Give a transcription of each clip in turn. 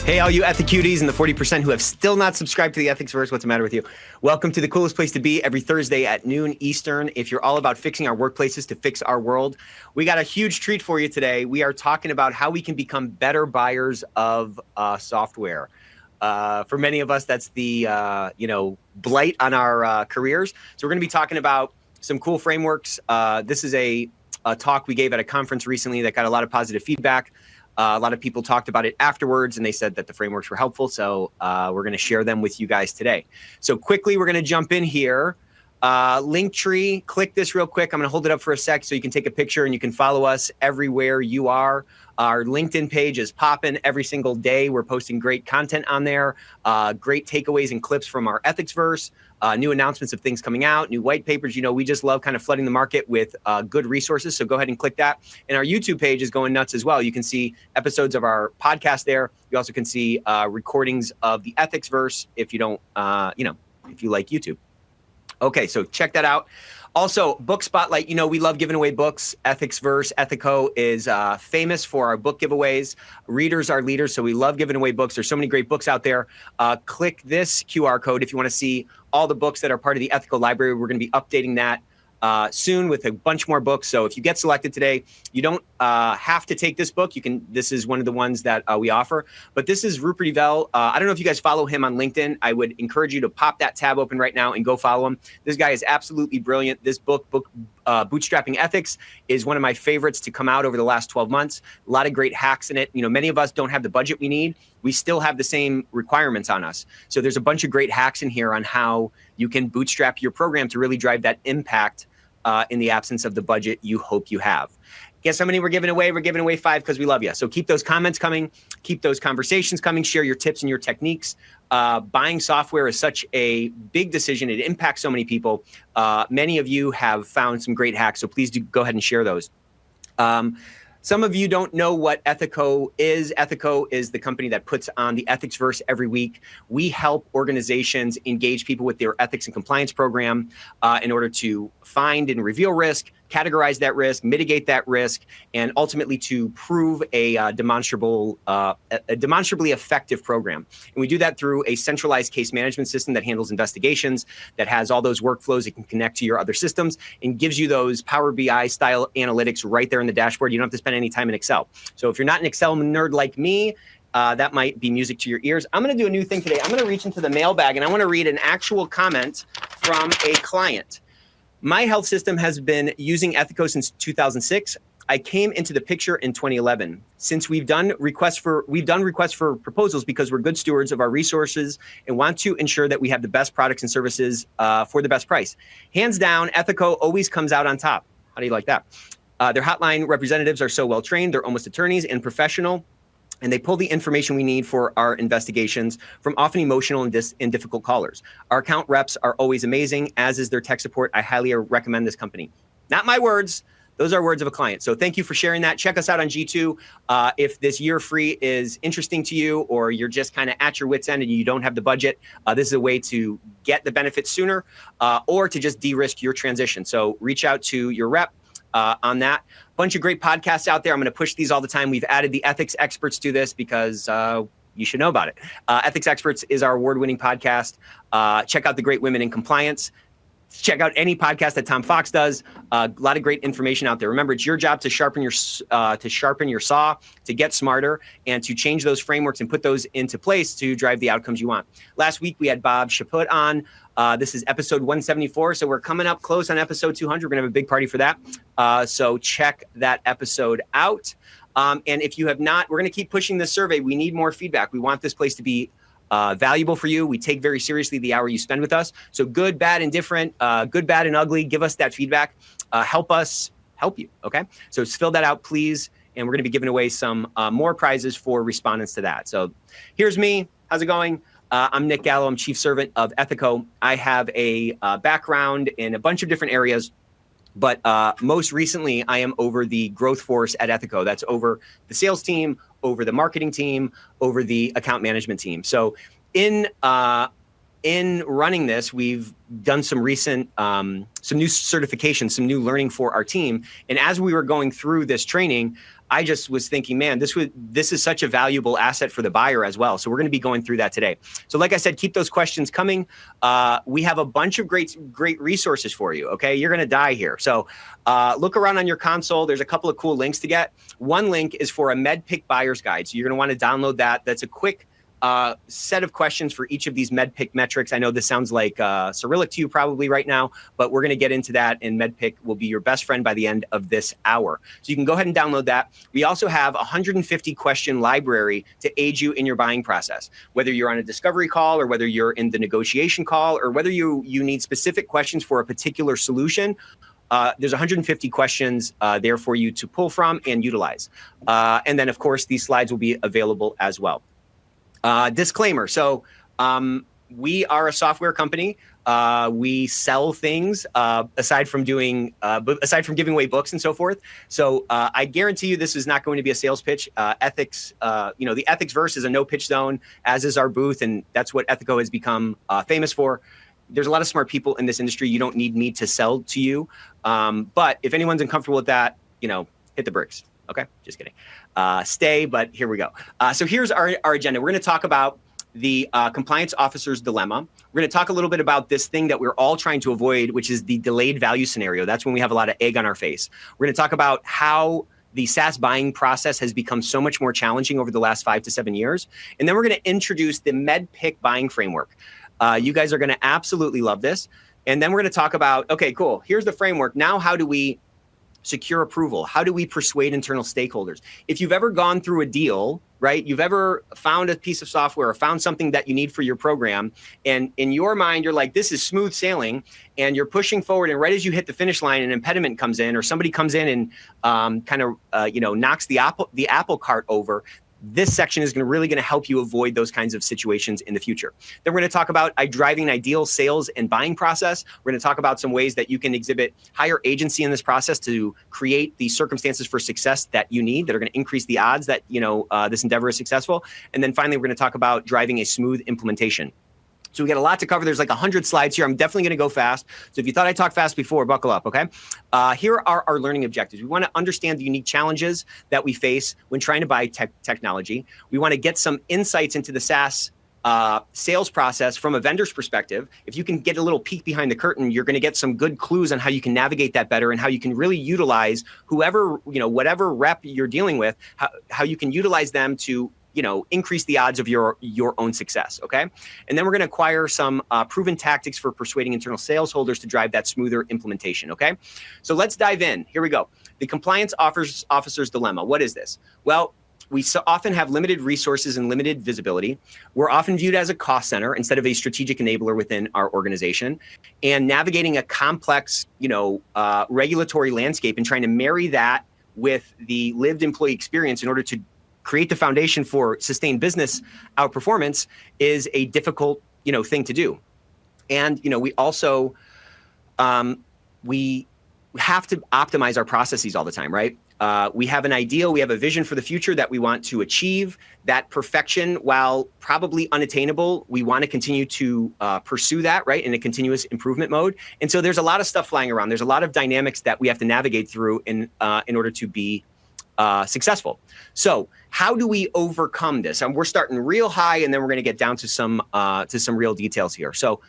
Hey, all you Ethicuties and the 40% who have still not subscribed to the Ethicsverse, what's the matter with you? Welcome to the coolest place to be every Thursday at noon Eastern. If you're all about fixing our workplaces to fix our world, we got a huge treat for you today. We are talking about how we can become better buyers of software. For many of us, that's the blight on our careers. So we're going to be talking about some cool frameworks. This is a talk we gave at a conference recently that got a lot of positive feedback. A lot of people talked about it afterwards, and they said that the frameworks were helpful. So we're going to share them with you guys today. So quickly, we're going to jump in here. Linktree, click this real quick. I'm going to hold it up for a sec so you can take a picture and you can follow us everywhere you are. Our LinkedIn page is popping every single day. We're posting great content on there, great takeaways and clips from our Ethicsverse, new announcements of things coming out, new white papers. You know, we just love kind of flooding the market with good resources. So go ahead and click that. And our YouTube page is going nuts as well. You can see episodes of our podcast there. You also can see recordings of the Ethicsverse if you don't, if you like YouTube. Okay, so check that out. Also, Book Spotlight, you know, we love giving away books. Ethicsverse, Ethico is famous for our book giveaways. Readers are leaders, so we love giving away books. There's so many great books out there. Click this QR code if you want to see all the books that are part of the Ethico library. We're going to be updating that soon with a bunch more books. So if you get selected today, you don't have to take this book. You can. This is one of the ones that we offer. But this is Rupert Evell. I don't know if you guys follow him on LinkedIn. I would encourage you to pop that tab open right now and go follow him. This guy is absolutely brilliant. This book, Bootstrapping Ethics, is one of my favorites to come out over the last 12 months. A lot of great hacks in it. You know, many of us don't have the budget we need. We still have the same requirements on us. So there's a bunch of great hacks in here on how you can bootstrap your program to really drive that impact in the absence of the budget you hope you have. Guess how many we're giving away? We're giving away 5 because we love you. So keep those comments coming. Keep those conversations coming. Share your tips and your techniques. Buying software is such a big decision. It impacts so many people. Many of you have found some great hacks, so please do go ahead and share those. Some of you don't know what Ethico is. Ethico is the company that puts on the Ethicsverse every week. We help organizations engage people with their ethics and compliance program in order to find and reveal risk, categorize that risk, mitigate that risk, and ultimately to prove a demonstrably effective program. And we do that through a centralized case management system that handles investigations, that has all those workflows that can connect to your other systems and gives you those Power BI style analytics right there in the dashboard. You don't have to spend any time in Excel. So if you're not an Excel nerd like me, that might be music to your ears. I'm going to do a new thing today. I'm going to reach into the mailbag and I want to read an actual comment from a client. My health system has been using Ethico since 2006. I came into the picture in 2011. Since we've done requests for proposals because we're good stewards of our resources and want to ensure that we have the best products and services for the best price. Hands down, Ethico always comes out on top. How do you like that? Their hotline representatives are so well trained. They're almost attorneys and professional. And they pull the information we need for our investigations from often emotional and difficult callers. Our account reps are always amazing, as is their tech support. I highly recommend this company. Not my words. Those are words of a client. So thank you for sharing that. Check us out on G2. If this year free is interesting to you, or you're just kind of at your wit's end and you don't have the budget, this is a way to get the benefits sooner or to just de-risk your transition. So reach out to your rep on that. Bunch of great podcasts out there. I'm going to push these all the time. We've added the Ethics Experts to this because you should know about it. Ethics Experts is our award-winning podcast. Check out the Great Women in Compliance. Check out any podcast that Tom Fox does. A lot of great information out there. Remember, it's your job to sharpen your saw, to get smarter, and to change those frameworks and put those into place to drive the outcomes you want. Last week, we had Bob Chaput on. This is episode 174, so we're coming up close on episode 200. We're going to have a big party for that. So check that episode out. And if you have not, we're going to keep pushing this survey. We need more feedback. We want this place to be valuable for you. We take very seriously the hour you spend with us. So good, bad, and different, good, bad, and ugly. Give us that feedback. Help us help you, okay? So fill that out, please. And we're going to be giving away some more prizes for respondents to that. So here's me. How's it going? I'm Nick Gallo. I'm Chief Servant of Ethico. I have a background in a bunch of different areas. But most recently, I am over the growth force at Ethico. That's over the sales team, over the marketing team, over the account management team. So in in running this, we've done some recent, some new certifications, some new learning for our team. And as we were going through this training, I just was thinking, man, this is such a valuable asset for the buyer as well. So we're going to be going through that today. So like I said, keep those questions coming. We have a bunch of great resources for you. Okay, you're going to die here. So look around on your console. There's a couple of cool links to get. One link is for a MEDDPIC buyer's guide. So you're going to want to download that. That's a quick set of questions for each of these MEDDPIC metrics. I know this sounds like Cyrillic to you probably right now, but we're going to get into that, and MEDDPIC will be your best friend by the end of this hour. So you can go ahead and download that. We also have a 150 question library to aid you in your buying process, whether you're on a discovery call or whether you're in the negotiation call or whether you need specific questions for a particular solution. There's 150 questions there for you to pull from and utilize. And then, of course, these slides will be available as well. Disclaimer. So we are a software company. We sell things aside from giving away books and so forth. So I guarantee you this is not going to be a sales pitch. Ethics, the Ethicsverse is a no pitch zone, as is our booth. And that's what Ethico has become famous for. There's a lot of smart people in this industry. You don't need me to sell to you. But if anyone's uncomfortable with that, hit the bricks. Okay, just kidding. Stay, but here we go. So here's our agenda. We're going to talk about the compliance officer's dilemma. We're going to talk a little bit about this thing that we're all trying to avoid, which is the delayed value scenario. That's when we have a lot of egg on our face. We're going to talk about how the SaaS buying process has become so much more challenging over the last 5 to 7 years. And then we're going to introduce the MEDDPIC buying framework. You guys are going to absolutely love this. And then we're going to talk about, okay, cool. Here's the framework. Now, how do we secure approval? How do we persuade internal stakeholders? If you've ever gone through a deal, right? You've ever found a piece of software or found something that you need for your program, and in your mind, you're like, this is smooth sailing, and you're pushing forward, and right as you hit the finish line, an impediment comes in, or somebody comes in and knocks the apple cart over. This section is really going to help you avoid those kinds of situations in the future. Then we're going to talk about driving an ideal sales and buying process. We're going to talk about some ways that you can exhibit higher agency in this process to create the circumstances for success that you need that are going to increase the odds that this endeavor is successful. And then finally, we're going to talk about driving a smooth implementation. So we got a lot to cover. There's like 100 slides here. I'm definitely going to go fast. So if you thought I talked fast before, buckle up, okay? Here are our learning objectives. We want to understand the unique challenges that we face when trying to buy technology. We want to get some insights into the SaaS sales process from a vendor's perspective. If you can get a little peek behind the curtain, you're going to get some good clues on how you can navigate that better and how you can really utilize whoever, whatever rep you're dealing with, how you can utilize them to increase the odds of your own success, okay? And then we're going to acquire some proven tactics for persuading internal sales holders to drive that smoother implementation, okay? So let's dive in. Here we go. The compliance officer's dilemma. What is this? Well, we so often have limited resources and limited visibility. We're often viewed as a cost center instead of a strategic enabler within our organization. And navigating a complex, regulatory landscape and trying to marry that with the lived employee experience in order to create the foundation for sustained business outperformance is a difficult, thing to do. And, we also, we have to optimize our processes all the time, right? We have an ideal, we have a vision for the future that we want to achieve. That perfection, while probably unattainable, we want to continue to pursue that, right, in a continuous improvement mode. And so there's a lot of stuff flying around. There's a lot of dynamics that we have to navigate through in order to be successful. So how do we overcome this? And we're starting real high, and then we're going to get down to some real details here. So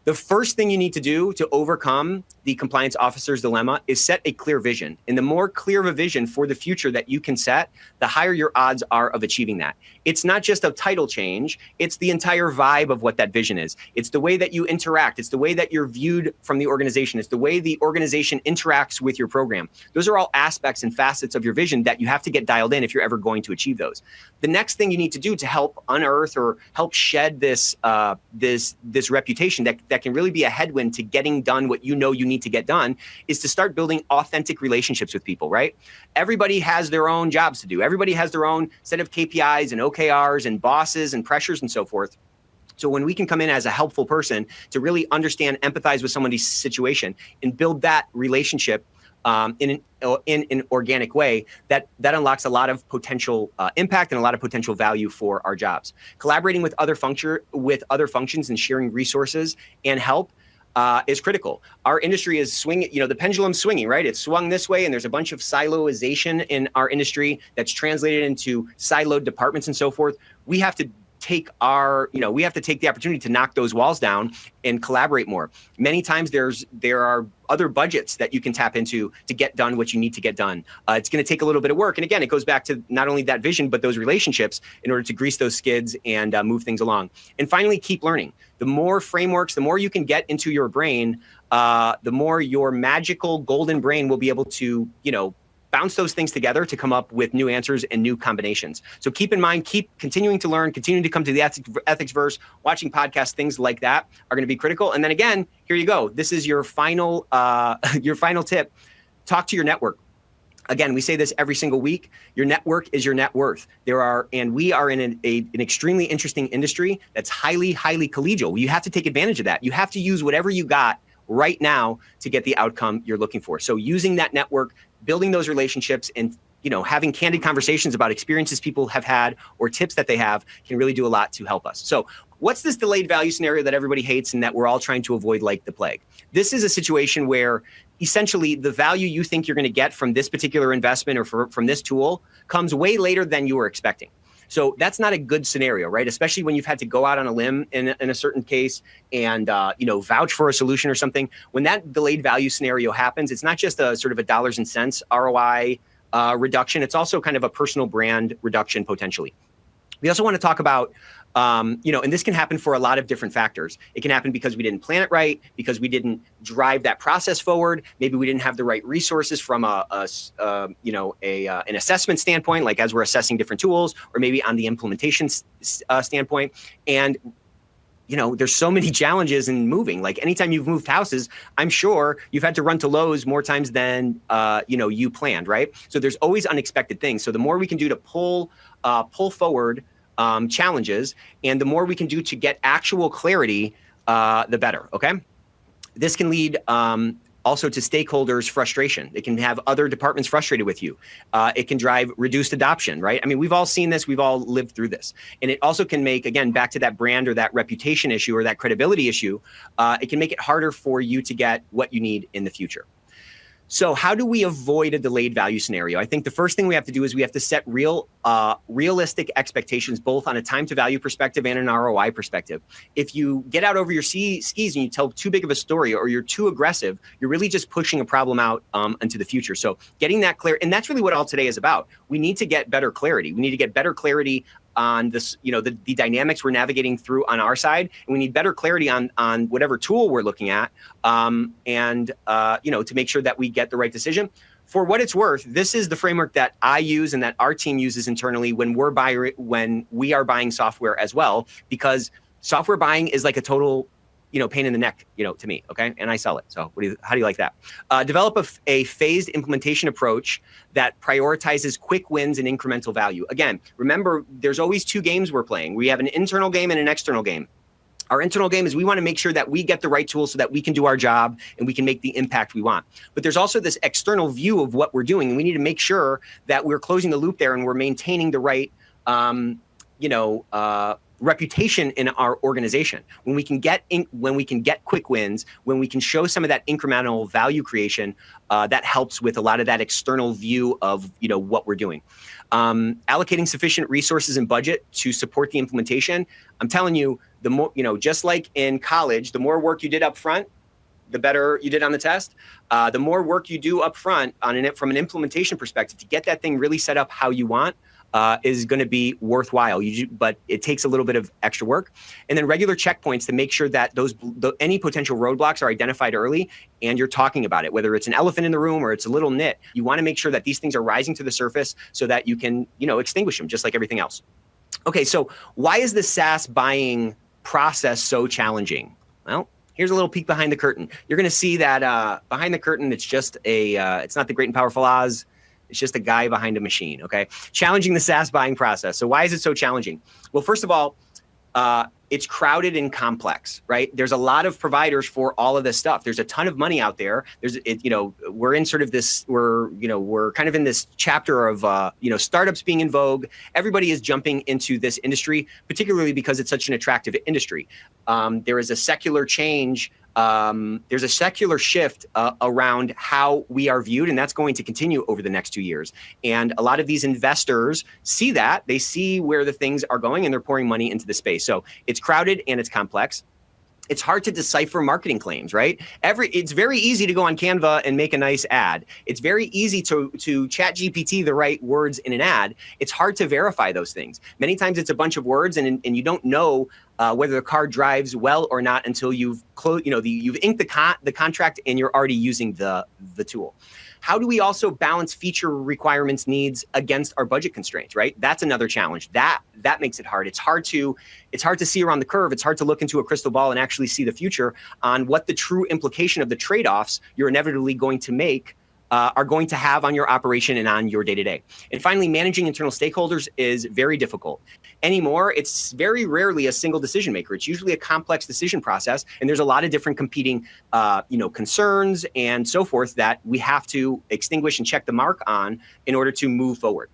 the first thing you need to do to overcome the compliance officer's dilemma is set a clear vision. And the more clear of a vision for the future that you can set, the higher your odds are of achieving that. It's not just a title change. It's the entire vibe of what that vision is. It's the way that you interact. It's the way that you're viewed from the organization. It's the way the organization interacts with your program. Those are all aspects and facets of your vision that you have to get dialed in if you're ever going to achieve those. The next thing you need to do to help unearth or help shed this reputation that can really be a headwind to getting done what you need to get done is to start building authentic relationships with people, right? Everybody has their own jobs to do. Everybody has their own set of KPIs and OKRs and bosses and pressures and so forth. So when we can come in as a helpful person to really understand, empathize with somebody's situation and build that relationship in an organic way, that unlocks a lot of potential impact and a lot of potential value for our jobs. Collaborating with other functions and sharing resources and help is critical. Our industry is swinging, the pendulum's swinging, right? It's swung this way, and there's a bunch of siloization in our industry that's translated into siloed departments and so forth. We have to take the opportunity to knock those walls down and collaborate more. Many times there are other budgets that you can tap into to get done what you need to get done. It's going to take a little bit of work. And again, it goes back to not only that vision, but those relationships in order to grease those skids and move things along. And finally, keep learning. The more frameworks, the more you can get into your brain, the more your magical golden brain will be able to, bounce those things together to come up with new answers and new combinations. So keep in mind, keep continuing to learn, continuing to come to the Ethicsverse, watching podcasts, things like that are going to be critical. And then again, here you go. This is your final tip. Talk to your network. Again, we say this every single week. Your network is your net worth. We are in an extremely interesting industry that's highly, highly collegial. You have to take advantage of that. You have to use whatever you got right now to get the outcome you're looking for. So using that network, building those relationships, and having candid conversations about experiences people have had or tips that they have can really do a lot to help us. So what's this delayed value scenario that everybody hates and that we're all trying to avoid like the plague? This is a situation where essentially the value you think you're going to get from this particular investment or from this tool comes way later than you were expecting. So that's not a good scenario, right? Especially when you've had to go out on a limb in a certain case and, vouch for a solution or something. When that delayed value scenario happens, it's not just a sort of a dollars and cents ROI reduction. It's also kind of a personal brand reduction potentially. We also want to talk about, and this can happen for a lot of different factors. It can happen because we didn't plan it right, because we didn't drive that process forward. Maybe we didn't have the right resources from an assessment standpoint, like as we're assessing different tools, or maybe on the implementation standpoint. And there's so many challenges in moving. Like anytime you've moved houses, I'm sure you've had to run to Lowe's more times than you planned, right? So there's always unexpected things. So the more we can do to pull forward challenges, and the more we can do to get actual clarity, the better. Okay, this can lead also to stakeholders' frustration. It can have other departments frustrated with you. It can drive reduced adoption, right? I mean, we've all seen this. We've all lived through this. And it also can make, again, back to that brand or that reputation issue or that credibility issue, it can make it harder for you to get what you need in the future. So how do we avoid a delayed value scenario? I think the first thing we have to do is we have to set realistic expectations, both on a time to value perspective and an ROI perspective. If you get out over your skis and you tell too big of a story or you're too aggressive, you're really just pushing a problem out into the future. So getting that clear, and that's really what all today is about. We need to get better clarity. We need to get better clarity on this, the dynamics we're navigating through on our side. And we need better clarity on whatever tool we're looking at, to make sure that we get the right decision. For what it's worth, this is the framework that I use and that our team uses internally when we are buying software as well, because software buying is like a total pain in the neck, to me. Okay. And I sell it. So how do you like that? Develop a phased implementation approach that prioritizes quick wins and incremental value. Again, remember, there's always two games we're playing. We have an internal game and an external game. Our internal game is we want to make sure that we get the right tools so that we can do our job and we can make the impact we want. But there's also this external view of what we're doing. And we need to make sure that we're closing the loop there and we're maintaining the right, reputation in our organization. When we can get quick wins, when we can show some of that incremental value creation, that helps with a lot of that external view of what we're doing. Allocating sufficient resources and budget to support the implementation. I'm telling you, the more just like in college, the more work you did up front, the better you did on the test. The more work you do up front from an implementation perspective to get that thing really set up how you want, is going to be worthwhile, but it takes a little bit of extra work. And then regular checkpoints to make sure that any potential roadblocks are identified early and you're talking about it, whether it's an elephant in the room or it's a little nit. You want to make sure that these things are rising to the surface so that you can, extinguish them just like everything else. Okay, so why is the SaaS buying process so challenging? Well, here's a little peek behind the curtain. You're going to see that behind the curtain, it's just it's not the Great and Powerful Oz. It's just a guy behind a machine, okay? Challenging the SaaS buying process. So why is it so challenging? Well, first of all, it's crowded and complex, right? There's a lot of providers for all of this stuff. There's a ton of money out there. We're in sort of this, we're kind of in this chapter of, startups being in vogue. Everybody is jumping into this industry, particularly because it's such an attractive industry. There is a secular change. There's a secular shift around how we are viewed, and that's going to continue over the next 2 years. And a lot of these investors see that. They see where the things are going, and they're pouring money into the space. So it's crowded and it's complex. It's hard to decipher marketing claims, right? It's very easy to go on Canva and make a nice ad. It's very easy to chat GPT the right words in an ad. It's hard to verify those things. Many times it's a bunch of words and you don't know whether the car drives well or not until you've inked the contract and you're already using the tool. How do we also balance feature requirements needs against our budget constraints, right? That's another challenge. That makes it hard. It's hard to see around the curve. It's hard to look into a crystal ball and actually see the future on what the true implication of the trade-offs you're inevitably going to make are going to have on your operation and on your day-to-day. And finally, managing internal stakeholders is very difficult. Anymore, it's very rarely a single decision maker. It's usually a complex decision process, and there's a lot of different competing concerns and so forth that we have to extinguish and check the mark on in order to move forward.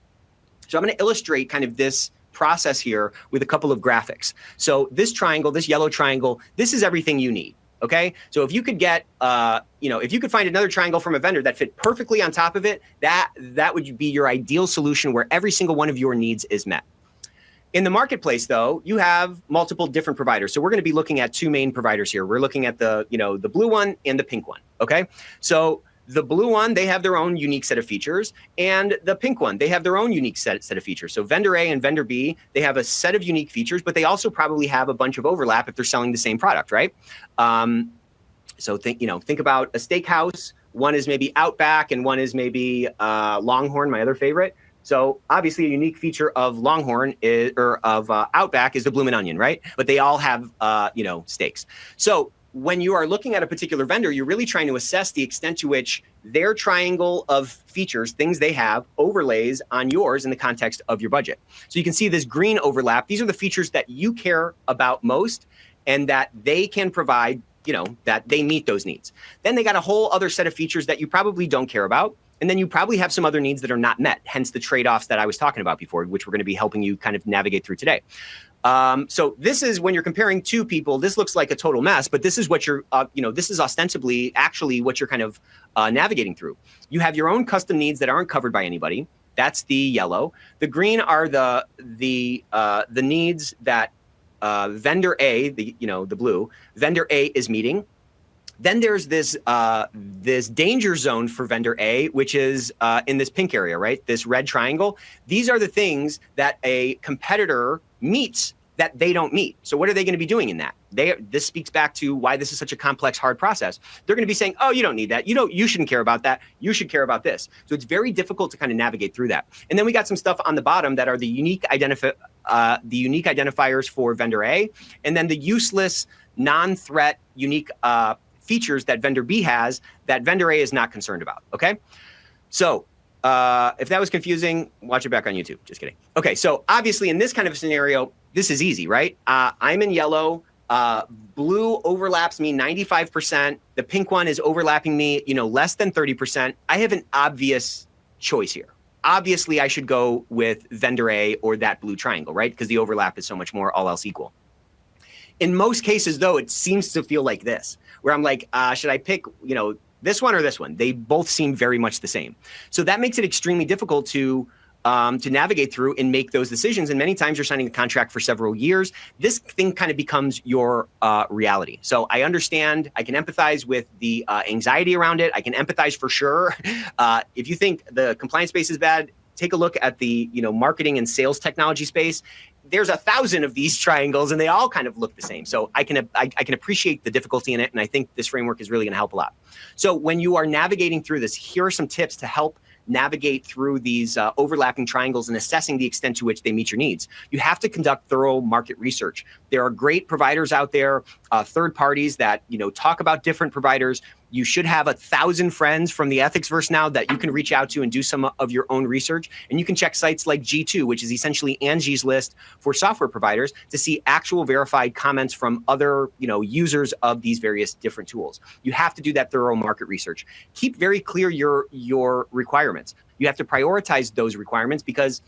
So I'm going to illustrate kind of this process here with a couple of graphics. So this triangle, this yellow triangle, this is everything you need. Okay, so if you could get, if you could find another triangle from a vendor that fit perfectly on top of it, that would be your ideal solution where every single one of your needs is met. In the marketplace, though, you have multiple different providers. So we're going to be looking at two main providers here. We're looking at the blue one and the pink one. Okay, so the blue one, they have their own unique set of features, and the pink one, they have their own unique set of features. So vendor A and vendor B, they have a set of unique features, but they also probably have a bunch of overlap if they're selling the same product, right? So think about a steakhouse. One is maybe Outback, and one is maybe Longhorn, my other favorite. So obviously, a unique feature of Longhorn of Outback is the bloomin' onion, right? But they all have steaks. So when you are looking at a particular vendor, you're really trying to assess the extent to which their triangle of features, things they have, overlays on yours in the context of your budget. So you can see this green overlap. These are the features that you care about most and that they can provide, that they meet those needs. Then they got a whole other set of features that you probably don't care about. And then you probably have some other needs that are not met, hence the trade-offs that I was talking about before, which we're going to be helping you kind of navigate through today. So this is when you're comparing two people, this looks like a total mess, but this is what you're, this is ostensibly actually what you're kind of navigating through. You have your own custom needs that aren't covered by anybody. That's the yellow. The green are the needs that vendor A, the blue, vendor A is meeting. Then there's this danger zone for vendor A, which is in this pink area, right? This red triangle. These are the things that a competitor meets that they don't meet. So what are they going to be doing in that? This speaks back to why this is such a complex, hard process. They're going to be saying, oh, you don't need that. You shouldn't care about that. You should care about this. So it's very difficult to kind of navigate through that. And then we got some stuff on the bottom that are the unique identifiers for vendor A, and then the useless, non-threat, unique features that vendor B has that vendor A is not concerned about, okay? So if that was confusing, watch it back on YouTube. Just kidding. Okay, so obviously in this kind of a scenario, this is easy, right? I'm in yellow. Blue overlaps me 95%. The pink one is overlapping me, less than 30%. I have an obvious choice here. Obviously, I should go with vendor A or that blue triangle, right? Because the overlap is so much more, all else equal. In most cases, though, it seems to feel like this, where I'm like, should I pick, this one or this one? They both seem very much the same. So that makes it extremely difficult to navigate through and make those decisions. And many times you're signing a contract for several years. This thing kind of becomes your reality. So I understand, I can empathize with the anxiety around it. I can empathize for sure. If you think the compliance space is bad, take a look at the marketing and sales technology space. There's 1,000 of these triangles and they all kind of look the same. So I can appreciate the difficulty in it. And I think this framework is really going to help a lot. So when you are navigating through this, here are some tips to help navigate through these overlapping triangles and assessing the extent to which they meet your needs. You have to conduct thorough market research. There are great providers out there, third parties that talk about different providers. You should have 1,000 friends from the Ethicsverse now that you can reach out to and do some of your own research. And you can check sites like G2, which is essentially Angie's List for software providers, to see actual verified comments from other users of these various different tools. You have to do that thorough market research. Keep very clear your requirements. You have to prioritize those requirements because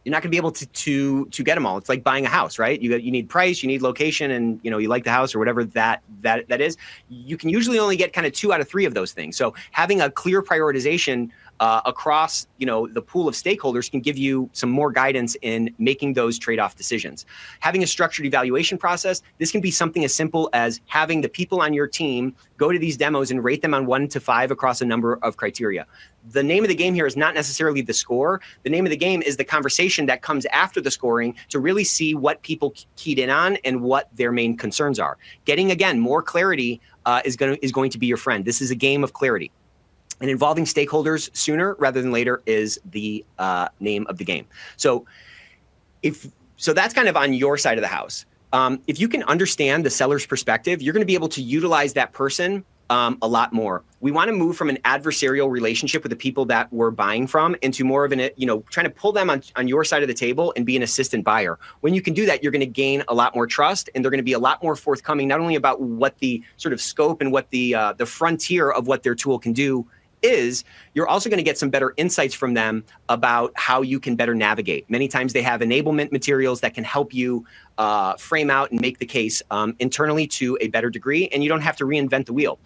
you're not going to be able to get them all. It's like buying a house, right? You need price, you need location, and you like the house or whatever that is. You can usually only get kind of 2 out of 3 of those things. So having a clear prioritization across the pool of stakeholders can give you some more guidance in making those trade-off decisions. Having a structured evaluation process, this can be something as simple as having the people on your team go to these demos and rate them on 1 to 5 across a number of criteria. The name of the game here is not necessarily the score. The name of the game is the conversation that comes after the scoring to really see what people keyed in on and what their main concerns are. Getting, again, more clarity is going to be your friend. This is a game of clarity. And involving stakeholders sooner rather than later is the name of the game. So that's kind of on your side of the house. If you can understand the seller's perspective, you're going to be able to utilize that person a lot more. We want to move from an adversarial relationship with the people that we're buying from into more of an, trying to pull them on your side of the table and be an assistant buyer. When you can do that, you're going to gain a lot more trust, and they're going to be a lot more forthcoming, not only about what the sort of scope and what the frontier of what their tool can do is, you're also going to get some better insights from them about how you can better navigate. Many times they have enablement materials that can help you frame out and make the case internally to a better degree, and you don't have to reinvent the wheel.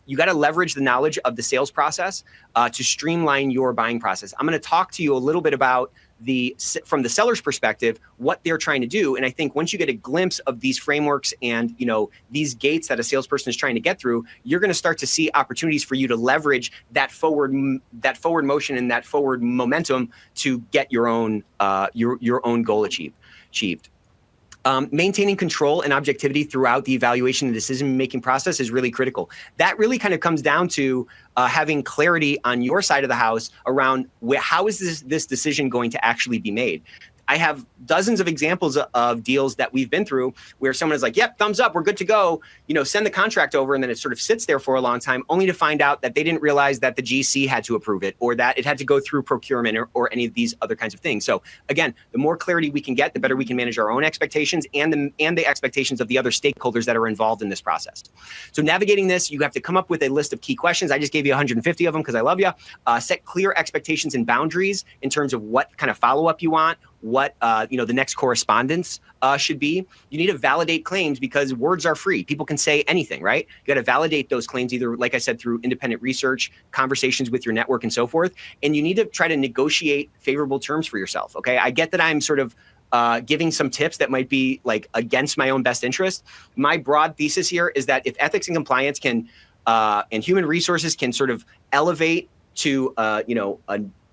You got to leverage the knowledge of the sales process to streamline your buying process. I'm going to talk to you a little bit about from the seller's perspective, what they're trying to do. And I think once you get a glimpse of these frameworks and these gates that a salesperson is trying to get through, you're going to start to see opportunities for you to leverage that forward motion and that forward momentum to get your own goal achieved. Maintaining control and objectivity throughout the evaluation and decision-making process is really critical. That really kind of comes down to having clarity on your side of the house around how is this decision going to actually be made. I have dozens of examples of deals that we've been through where someone is like, yep, thumbs up, we're good to go, send the contract over, and then it sort of sits there for a long time, only to find out that they didn't realize that the GC had to approve it, or that it had to go through procurement or any of these other kinds of things. So again, the more clarity we can get, the better we can manage our own expectations and the expectations of the other stakeholders that are involved in this process. So navigating this, you have to come up with a list of key questions. I just gave you 150 of them because I love you. Set clear expectations and boundaries in terms of what kind of follow-up you want, what the next correspondence should be. You need to validate claims because words are free. People can say anything, right? You got to validate those claims either, like I said, through independent research, conversations with your network, and so forth. And you need to try to negotiate favorable terms for yourself. Okay, I get that I'm sort of giving some tips that might be like against my own best interest. My broad thesis here is that if ethics and compliance can and human resources can sort of elevate to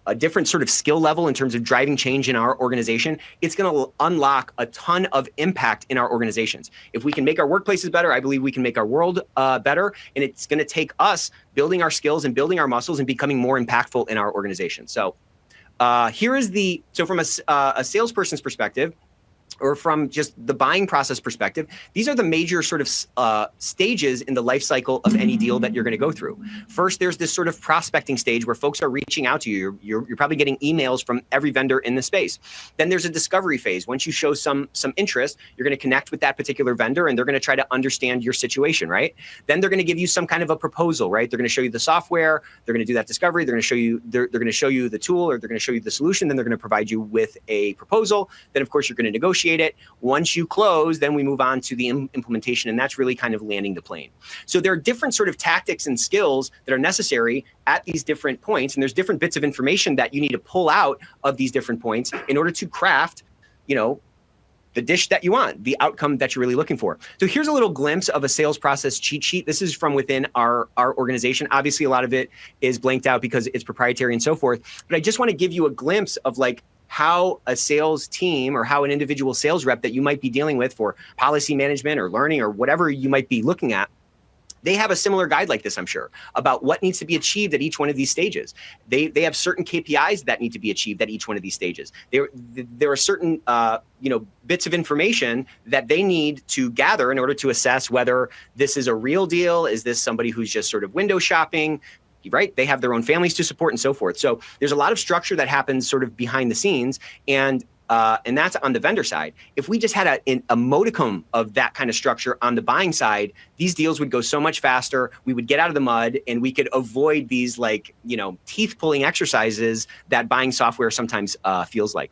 a different sort of skill level in terms of driving change in our organization, it's going to unlock a ton of impact in our organizations. If we can make our workplaces better, I believe we can make our world better. And it's going to take us building our skills and building our muscles and becoming more impactful in our organization. So so from a salesperson's perspective, or from just the buying process perspective, these are the major sort of stages in the life cycle of any deal that you're going to go through. First, there's this sort of prospecting stage where folks are reaching out to you. You're probably getting emails from every vendor in the space. Then there's a discovery phase. Once you show some interest, you're going to connect with that particular vendor, and they're going to try to understand your situation, right? Then they're going to give you some kind of a proposal, right? They're going to show you the software. They're going to do that discovery. They're going to show you they're going to show you the tool, or they're going to show you the solution. Then they're going to provide you with a proposal. Then, of course, you're going to negotiate it. Once you close, then we move on to the implementation, and that's really kind of landing the plane. So there are different sort of tactics and skills that are necessary at these different points, and there's different bits of information that you need to pull out of these different points in order to craft, the dish that you want, the outcome that you're really looking for. So here's a little glimpse of a sales process cheat sheet. This is from within our organization. Obviously, a lot of it is blanked out because it's proprietary and so forth, but I just want to give you a glimpse of like how a sales team or how an individual sales rep that you might be dealing with for policy management or learning or whatever you might be looking at They have a similar guide like this, I'm sure, about what needs to be achieved at each one of these stages. They have certain KPIs that need to be achieved at each one of these stages. There are certain bits of information that they need to gather in order to assess whether this is a real deal. Is this somebody who's just sort of window shopping? Right? They have their own families to support and so forth. So there's a lot of structure that happens sort of behind the scenes, and that's on the vendor side. If we just had a modicum of that kind of structure on the buying side, these deals would go so much faster. We would get out of the mud, and we could avoid these teeth pulling exercises that buying software sometimes feels like.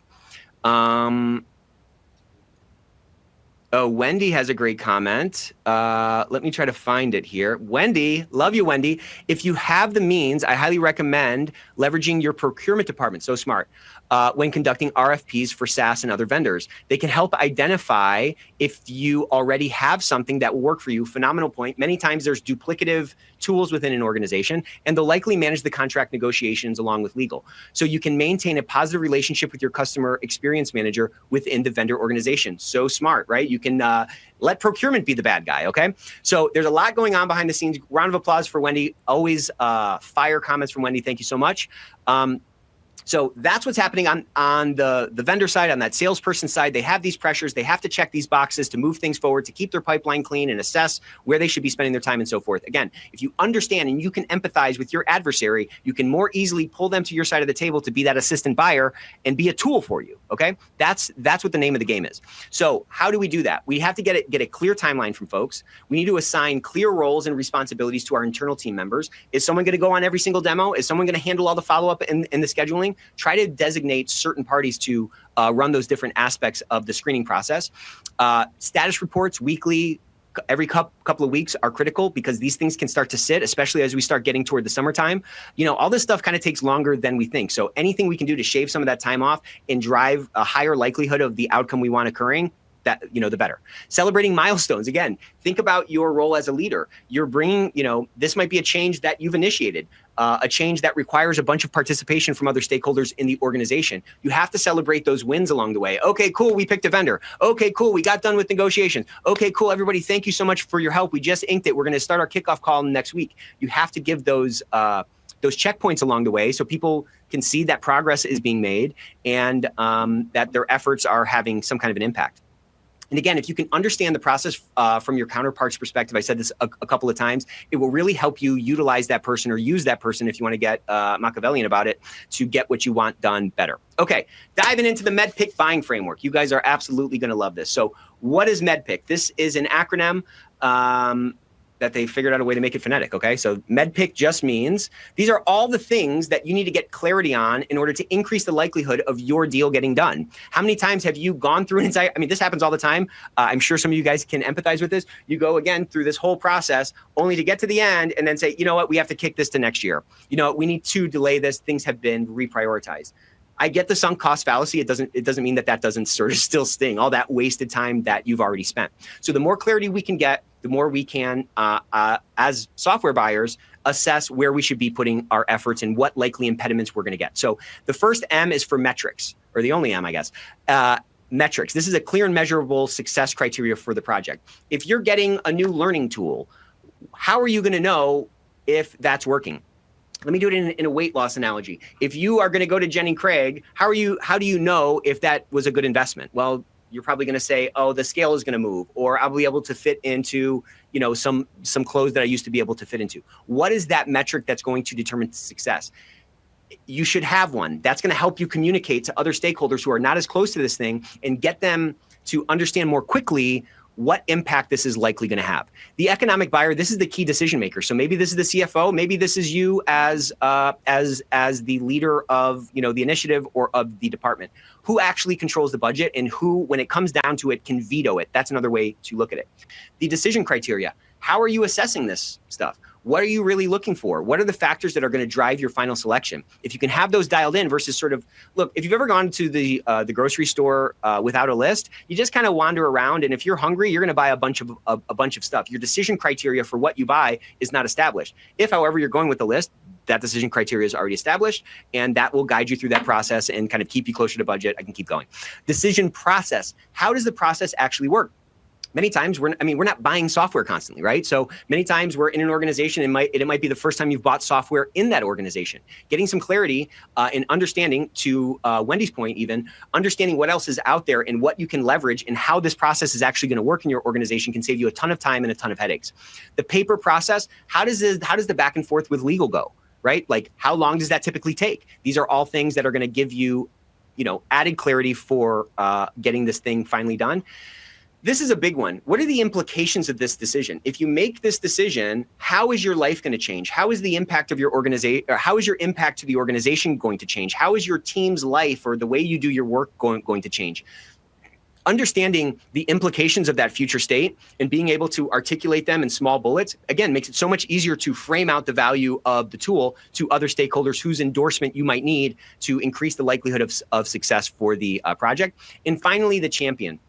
Oh, Wendy has a great comment. Let me try to find it here. Wendy, love you, Wendy. If you have the means, I highly recommend leveraging your procurement department, so smart, when conducting RFPs for SaaS and other vendors. They can help identify if you already have something that will work for you. Phenomenal point. Many times there's duplicative tools within an organization, and they'll likely manage the contract negotiations along with legal. So you can maintain a positive relationship with your customer experience manager within the vendor organization. So smart, right? You can let procurement be the bad guy, okay? So there's a lot going on behind the scenes. Round of applause for Wendy. Always fire comments from Wendy. Thank you so much. So that's what's happening on the vendor side, on that salesperson side. They have these pressures. They have to check these boxes to move things forward, to keep their pipeline clean and assess where they should be spending their time and so forth. Again, if you understand and you can empathize with your adversary, you can more easily pull them to your side of the table to be that assistant buyer and be a tool for you, okay? That's what the name of the game is. So how do we do that? We have to get a clear timeline from folks. We need to assign clear roles and responsibilities to our internal team members. Is someone going to go on every single demo? Is someone going to handle all the follow-up and the scheduling? Try to designate certain parties to run those different aspects of the screening process. Status reports weekly, every couple of weeks are critical, because these things can start to sit, especially as we start getting toward the summertime. All this stuff kind of takes longer than we think. So anything we can do to shave some of that time off and drive a higher likelihood of the outcome we want occurring, that, the better. Celebrating milestones. Again, think about your role as a leader. You're bringing, this might be a change that you've initiated, a change that requires a bunch of participation from other stakeholders in the organization. You have to celebrate those wins along the way. Okay, cool, we picked a vendor. Okay, cool, we got done with negotiations. Okay, cool, everybody, thank you so much for your help. We just inked it. We're going to start our kickoff call next week. You have to give those checkpoints along the way so people can see that progress is being made, and that their efforts are having some kind of an impact. And again, if you can understand the process from your counterpart's perspective, I said this a couple of times, it will really help you utilize that person, or use that person, if you want to get Machiavellian about it, to get what you want done better. Okay, diving into the MEDDPIC buying framework. You guys are absolutely going to love this. So what is MEDDPIC? This is an acronym that they figured out a way to make it phonetic, okay? So MEDDPIC just means these are all the things that you need to get clarity on in order to increase the likelihood of your deal getting done. How many times have you gone through an entire, this happens all the time. I'm sure some of you guys can empathize with this. You go again through this whole process only to get to the end and then say, you know what, we have to kick this to next year. We need to delay this. Things have been reprioritized. I get the sunk cost fallacy. It doesn't mean that doesn't sort of still sting, all that wasted time that you've already spent. So the more clarity we can get, the more we can, as software buyers, assess where we should be putting our efforts and what likely impediments we're going to get. So the first M is for metrics, or the only M, I guess. Metrics. This is a clear and measurable success criteria for the project. If you're getting a new learning tool, how are you going to know if that's working? Let me do it in a weight loss analogy. If you are going to go to Jenny Craig, how do you know if that was a good investment? Well, you're probably going to say, oh, the scale is going to move, or I'll be able to fit into, some clothes that I used to be able to fit into. What is that metric that's going to determine success? You should have one. That's going to help you communicate to other stakeholders who are not as close to this thing and get them to understand more quickly what impact this is likely going to have. The economic buyer, this is the key decision maker. So maybe this is the CFO, maybe this is you as the leader of the initiative or of the department. Who actually controls the budget, and who, when it comes down to it, can veto it? That's another way to look at it. The decision criteria. How are you assessing this stuff? What are you really looking for? What are the factors that are going to drive your final selection? If you can have those dialed in versus sort of, look, if you've ever gone to the grocery store without a list, you just kind of wander around, and if you're hungry, you're going to buy a bunch of stuff. Your decision criteria for what you buy is not established. If, however, you're going with a list, that decision criteria is already established, and that will guide you through that process and kind of keep you closer to budget. I can keep going. Decision process. How does the process actually work? many times we're not buying software constantly, right? So many times we're in an organization, it might be the first time you've bought software in that organization. Getting some clarity and understanding, to Wendy's point, even understanding what else is out there and what you can leverage and how this process is actually going to work in your organization can save you a ton of time and a ton of headaches. The paper process, how does the back and forth with legal go, right? Like, how long does that typically take? These are all things that are going to give you, added clarity for getting this thing finally done. This is a big one. What are the implications of this decision? If you make this decision, how is your life going to change? How is the impact of your organization, or how is your impact to the organization going to change? How is your team's life or the way you do your work going to change? Understanding the implications of that future state and being able to articulate them in small bullets, again, makes it so much easier to frame out the value of the tool to other stakeholders whose endorsement you might need to increase the likelihood of success for the project. And finally, the champion.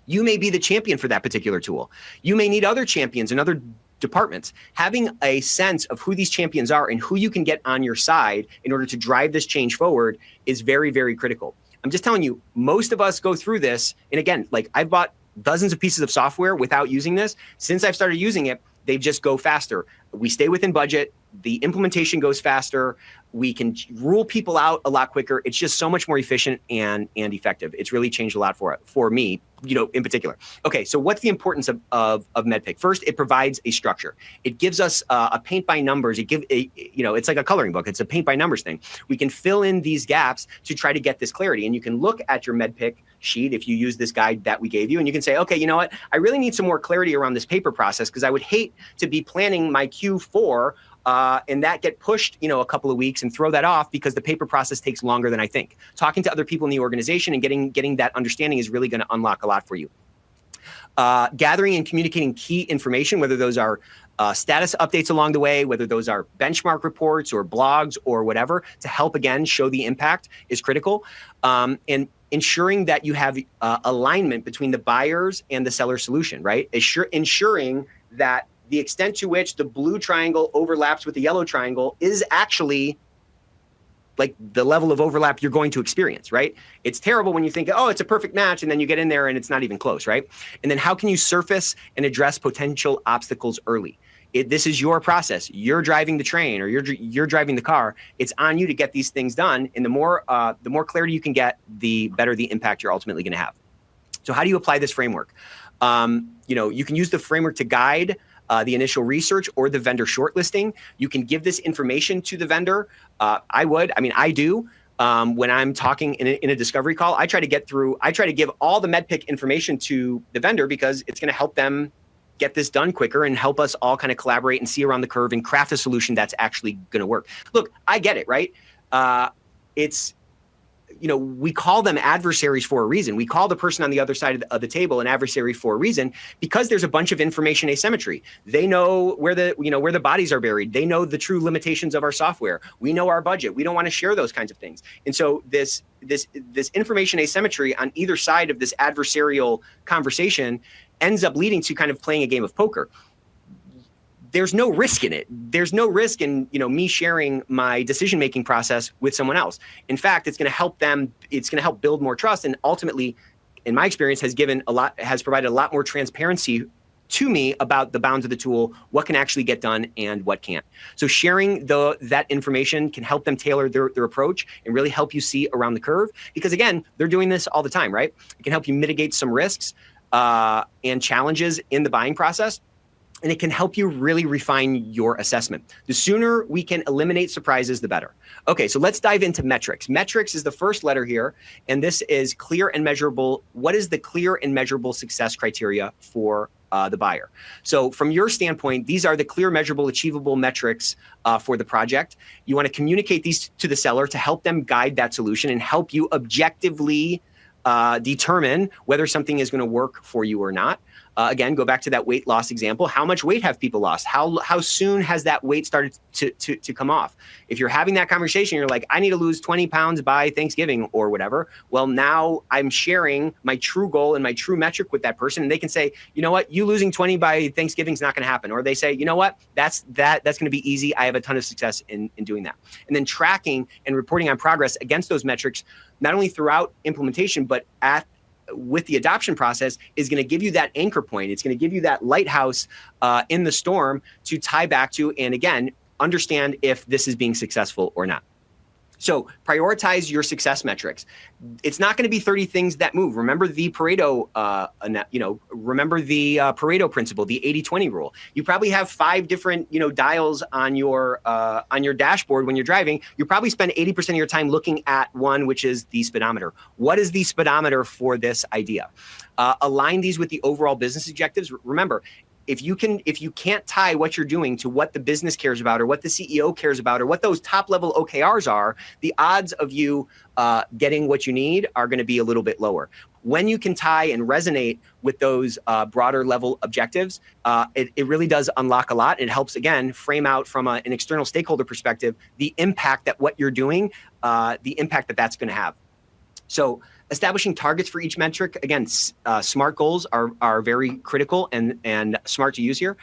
You may be the champion for that particular tool. You may need other champions in other departments. Having a sense of who these champions are and who you can get on your side in order to drive this change forward is very, very critical. I'm just telling you, most of us go through this. And again, like, I've bought dozens of pieces of software without using this. Since I've started using it, they just go faster. We stay within budget. The implementation goes faster. We can rule people out a lot quicker. It's just so much more efficient and effective. It's really changed a lot for me, in particular. Okay, so what's the importance of MEDDPIC? First, it provides a structure. It gives us a paint by numbers. It's like a coloring book. It's a paint by numbers thing. We can fill in these gaps to try to get this clarity. And you can look at your MEDDPIC sheet if you use this guide that we gave you, and you can say, okay, you know what? I really need some more clarity around this paper process, because I would hate to be planning my Q4 and that get pushed, a couple of weeks and throw that off because the paper process takes longer than I think. Talking to other people in the organization and getting that understanding is really going to unlock a lot for you. Gathering and communicating key information, whether those are status updates along the way, whether those are benchmark reports or blogs or whatever, to help, again, show the impact is critical. And ensuring that you have alignment between the buyers and the seller solution, right? Ensuring that the extent to which the blue triangle overlaps with the yellow triangle is actually like the level of overlap you're going to experience, right? It's terrible when you think, oh, it's a perfect match, and then you get in there and it's not even close, right? And then how can you surface and address potential obstacles early? This is your process. You're driving the train, or you're driving the car. It's on you to get these things done. And the more clarity you can get, the better the impact you're ultimately going to have. So how do you apply this framework? You can use the framework to guide the initial research or the vendor shortlisting. You can give this information to the vendor. I do. When I'm talking in a discovery call, I try to give all the MEDDPIC information to the vendor, because it's going to help them get this done quicker and help us all kind of collaborate and see around the curve and craft a solution that's actually going to work. Look, I get it, right? We call them adversaries for a reason. We call the person on the other side of the table an adversary for a reason, because there's a bunch of information asymmetry. They know where the bodies are buried. They know the true limitations of our software. We know our budget. We don't want to share those kinds of things. And so this information asymmetry on either side of this adversarial conversation ends up leading to kind of playing a game of poker. There's no risk in it. There's no risk in me sharing my decision-making process with someone else. In fact, it's going to help them. It's going to help build more trust, and ultimately, in my experience, has provided a lot more transparency to me about the bounds of the tool, what can actually get done and what can't. So sharing that information can help them tailor their approach and really help you see around the curve, because again, they're doing this all the time, right? It can help you mitigate some risks and challenges in the buying process. And it can help you really refine your assessment. The sooner we can eliminate surprises, the better. Okay, so let's dive into metrics. Metrics is the first letter here, and this is clear and measurable. What is the clear and measurable success criteria for the buyer? So from your standpoint, these are the clear, measurable, achievable metrics for the project. You want to communicate these to the seller to help them guide that solution and help you objectively determine whether something is going to work for you or not. Again, go back to that weight loss example. How much weight have people lost? How soon has that weight started to come off? If you're having that conversation, you're like, I need to lose 20 pounds by Thanksgiving or whatever. Well, now I'm sharing my true goal and my true metric with that person. And they can say, you know what, you losing 20 by Thanksgiving is not going to happen. Or they say, you know what, that's going to be easy. I have a ton of success in doing that. And then tracking and reporting on progress against those metrics, not only throughout implementation, but at with the adoption process is going to give you that anchor point. It's going to give you that lighthouse in the storm to tie back to, and again, understand if this is being successful or not. So prioritize your success metrics. It's not going to be 30 things that move. Remember the Pareto, remember the Pareto principle, the 80-20 rule. You probably have 5 different, dials on your dashboard when you're driving. You probably spend 80% of your time looking at one, which is the speedometer. What is the speedometer for this idea? Align these with the overall business objectives. Remember, if you can't tie what you're doing to what the business cares about or what the CEO cares about or what those top level OKRs are, the odds of you getting what you need are going to be a little bit lower. When you can tie and resonate with those broader level objectives, it really does unlock a lot. It helps, again, frame out from an external stakeholder perspective, the impact that what you're doing, the impact that that's going to have. So establishing targets for each metric, again, SMART goals are very critical and smart to use here.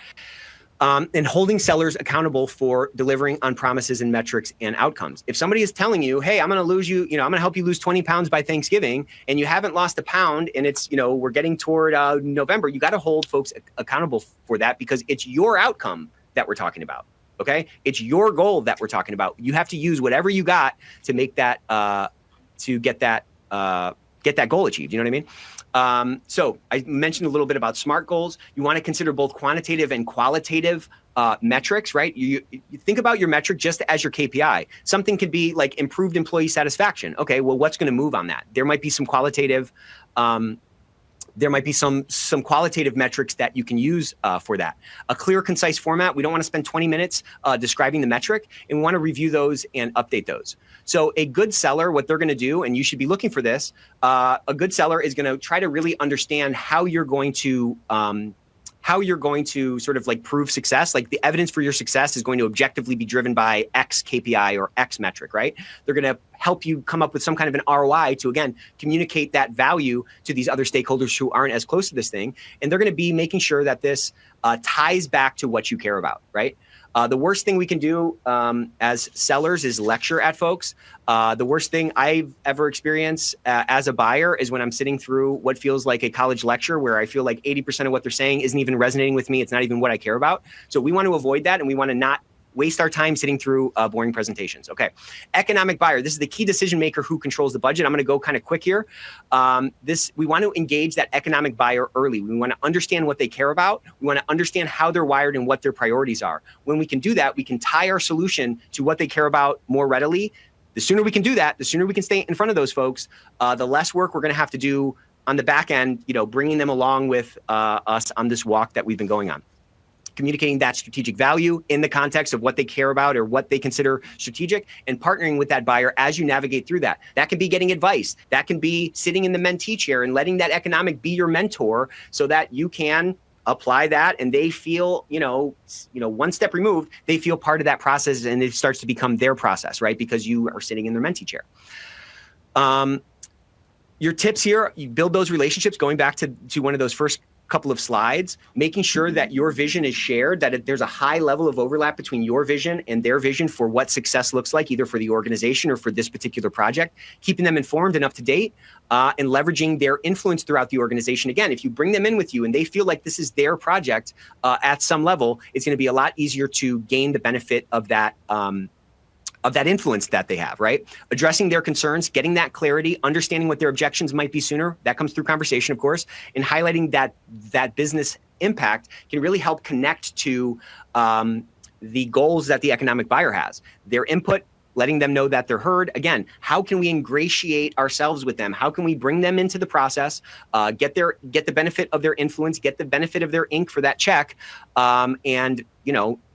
And holding sellers accountable for delivering on promises and metrics and outcomes. If somebody is telling you, hey, I'm going to lose you, I'm going to help you lose 20 pounds by Thanksgiving, and you haven't lost a pound, and it's, we're getting toward November, you got to hold folks accountable for that because it's your outcome that we're talking about. Okay. It's your goal that we're talking about. You have to use whatever you got to make that, to get that goal achieved. You know what I mean? So I mentioned a little bit about SMART goals. You want to consider both quantitative and qualitative metrics, right? You think about your metric just as your KPI. Something could be like improved employee satisfaction. Okay, well, what's going to move on that? There might be some qualitative qualitative metrics that you can use for that. A clear, concise format. We don't want to spend 20 minutes describing the metric, and we want to review those and update those. So a good seller, what they're going to do, and you should be looking for this, a good seller is going to try to really understand how you're going to sort of like prove success. Like the evidence for your success is going to objectively be driven by X KPI or X metric, right? They're going to help you come up with some kind of an ROI to, again, communicate that value to these other stakeholders who aren't as close to this thing. And they're going to be making sure that this ties back to what you care about, right? The worst thing we can do as sellers is lecture at folks. The worst thing I've ever experienced as a buyer is when I'm sitting through what feels like a college lecture where I feel like 80% of what they're saying isn't even resonating with me. It's not even what I care about. So we want to avoid that, and we want to not waste our time sitting through boring presentations. Okay. Economic buyer. This is the key decision maker who controls the budget. I'm going to go kind of quick here. We want to engage that economic buyer early. We want to understand what they care about. We want to understand how they're wired and what their priorities are. When we can do that, we can tie our solution to what they care about more readily. The sooner we can do that, the sooner we can stay in front of those folks, the less work we're going to have to do on the back end, bringing them along with us on this walk that we've been going on. Communicating that strategic value in the context of what they care about or what they consider strategic, and partnering with that buyer as you navigate through that. That can be getting advice. That can be sitting in the mentee chair and letting that economic be your mentor so that you can apply that and they feel, one step removed, they feel part of that process and it starts to become their process, right? Because you are sitting in their mentee chair. Your tips here, you build those relationships, going back to one of those first couple of slides, making sure that your vision is shared, that there's a high level of overlap between your vision and their vision for what success looks like, either for the organization or for this particular project, keeping them informed and up to date, and leveraging their influence throughout the organization. Again, if you bring them in with you and they feel like this is their project at some level, it's going to be a lot easier to gain the benefit of that influence that they have, right? Addressing their concerns, getting that clarity, understanding what their objections might be sooner. That comes through conversation, of course, and highlighting that business impact can really help connect to the goals that the economic buyer has. Their input, letting them know that they're heard. Again, how can we ingratiate ourselves with them? How can we bring them into the process, get the benefit of their influence, get the benefit of their ink for that check, and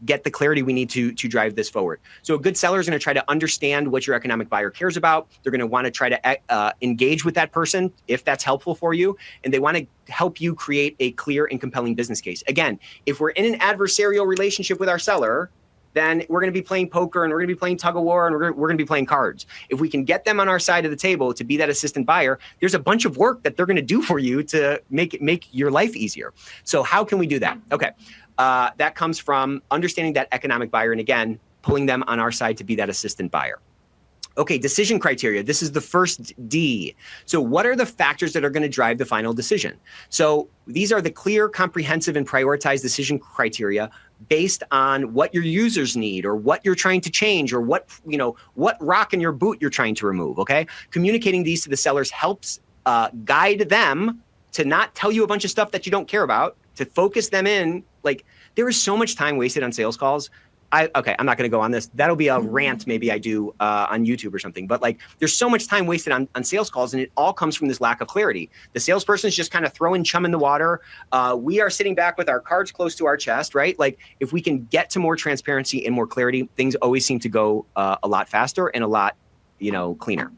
get the clarity we need to drive this forward. So a good seller is going to try to understand what your economic buyer cares about. They're going to want to try to engage with that person if that's helpful for you, and they want to help you create a clear and compelling business case. Again, if we're in an adversarial relationship with our seller, then we're going to be playing poker and we're going to be playing tug of war and we're going to be playing cards. If we can get them on our side of the table to be that assistant buyer, there's a bunch of work that they're going to do for you to make your life easier. So how can we do that? Okay. That comes from understanding that economic buyer and, again, pulling them on our side to be that assistant buyer. Okay, decision criteria. This is the first D. So what are the factors that are going to drive the final decision? So these are the clear, comprehensive, and prioritized decision criteria based on what your users need or what you're trying to change or what rock in your boot you're trying to remove, okay? Communicating these to the sellers helps guide them to not tell you a bunch of stuff that you don't care about, to focus them in. Like, there is so much time wasted on sales calls. Okay, I'm not going to go on this. That'll be a rant maybe I do on YouTube or something. But like, there's so much time wasted on sales calls, and it all comes from this lack of clarity. The salesperson is just kind of throwing chum in the water. We are sitting back with our cards close to our chest, right? Like, if we can get to more transparency and more clarity, things always seem to go a lot faster and a lot cleaner.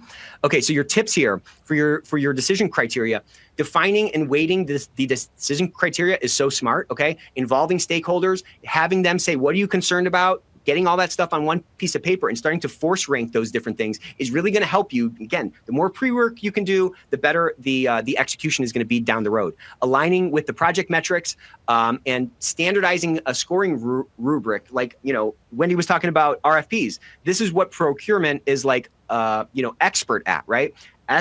Okay, so your tips here for your decision criteria. Defining and weighting the decision criteria is so smart, okay? Involving stakeholders, having them say, what are you concerned about? Getting all that stuff on one piece of paper and starting to force rank those different things is really going to help you. Again, the more pre-work you can do, the better the execution is going to be down the road. Aligning with the project metrics and standardizing a scoring rubric, like Wendy was talking about RFPs. This is what procurement is like, expert at, right?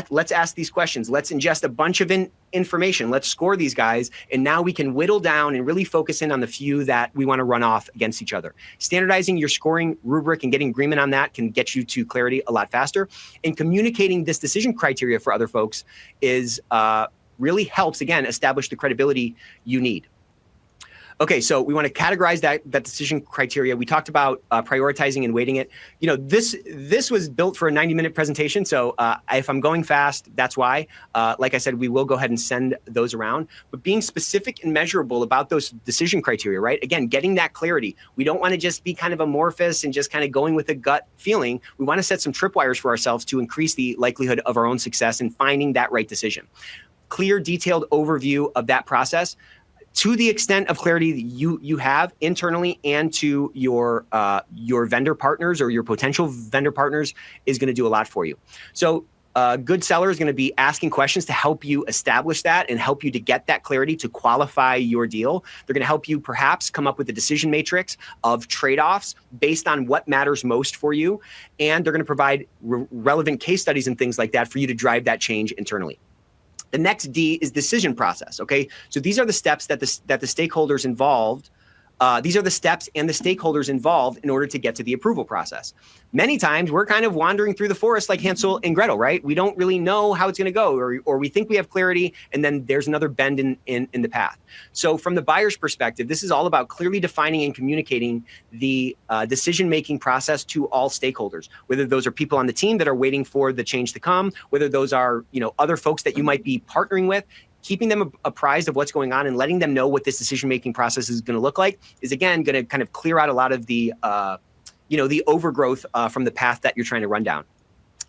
Let's ask these questions. Let's ingest a bunch of information. Let's score these guys. And now we can whittle down and really focus in on the few that we want to run off against each other. Standardizing your scoring rubric and getting agreement on that can get you to clarity a lot faster. And communicating this decision criteria for other folks is really helps, again, establish the credibility you need. Okay, so we want to categorize that decision criteria. We talked about prioritizing and weighting it. This was built for a 90-minute presentation, so if I'm going fast, that's why. Like I said, we will go ahead and send those around. But being specific and measurable about those decision criteria, right? Again, getting that clarity. We don't want to just be kind of amorphous and just kind of going with a gut feeling. We want to set some tripwires for ourselves to increase the likelihood of our own success in finding that right decision. Clear, detailed overview of that process, to the extent of clarity that you have internally and to your vendor partners or your potential vendor partners, is going to do a lot for you. So a good seller is going to be asking questions to help you establish that and help you to get that clarity to qualify your deal. They're going to help you perhaps come up with a decision matrix of trade-offs based on what matters most for you. And they're going to provide relevant case studies and things like that for you to drive that change internally. The next D is decision process, okay? So these are the steps that the stakeholders involved, these are the steps and the stakeholders involved in order to get to the approval process. Many times we're kind of wandering through the forest like Hansel and Gretel, right? We don't really know how it's going to go, or we think we have clarity, and then there's another bend in the path. So from the buyer's perspective, this is all about clearly defining and communicating the decision-making process to all stakeholders, whether those are people on the team that are waiting for the change to come, whether those are other folks that you might be partnering with. Keeping them apprised of what's going on and letting them know what this decision-making process is going to look like is, again, going to kind of clear out a lot of the, the overgrowth from the path that you're trying to run down.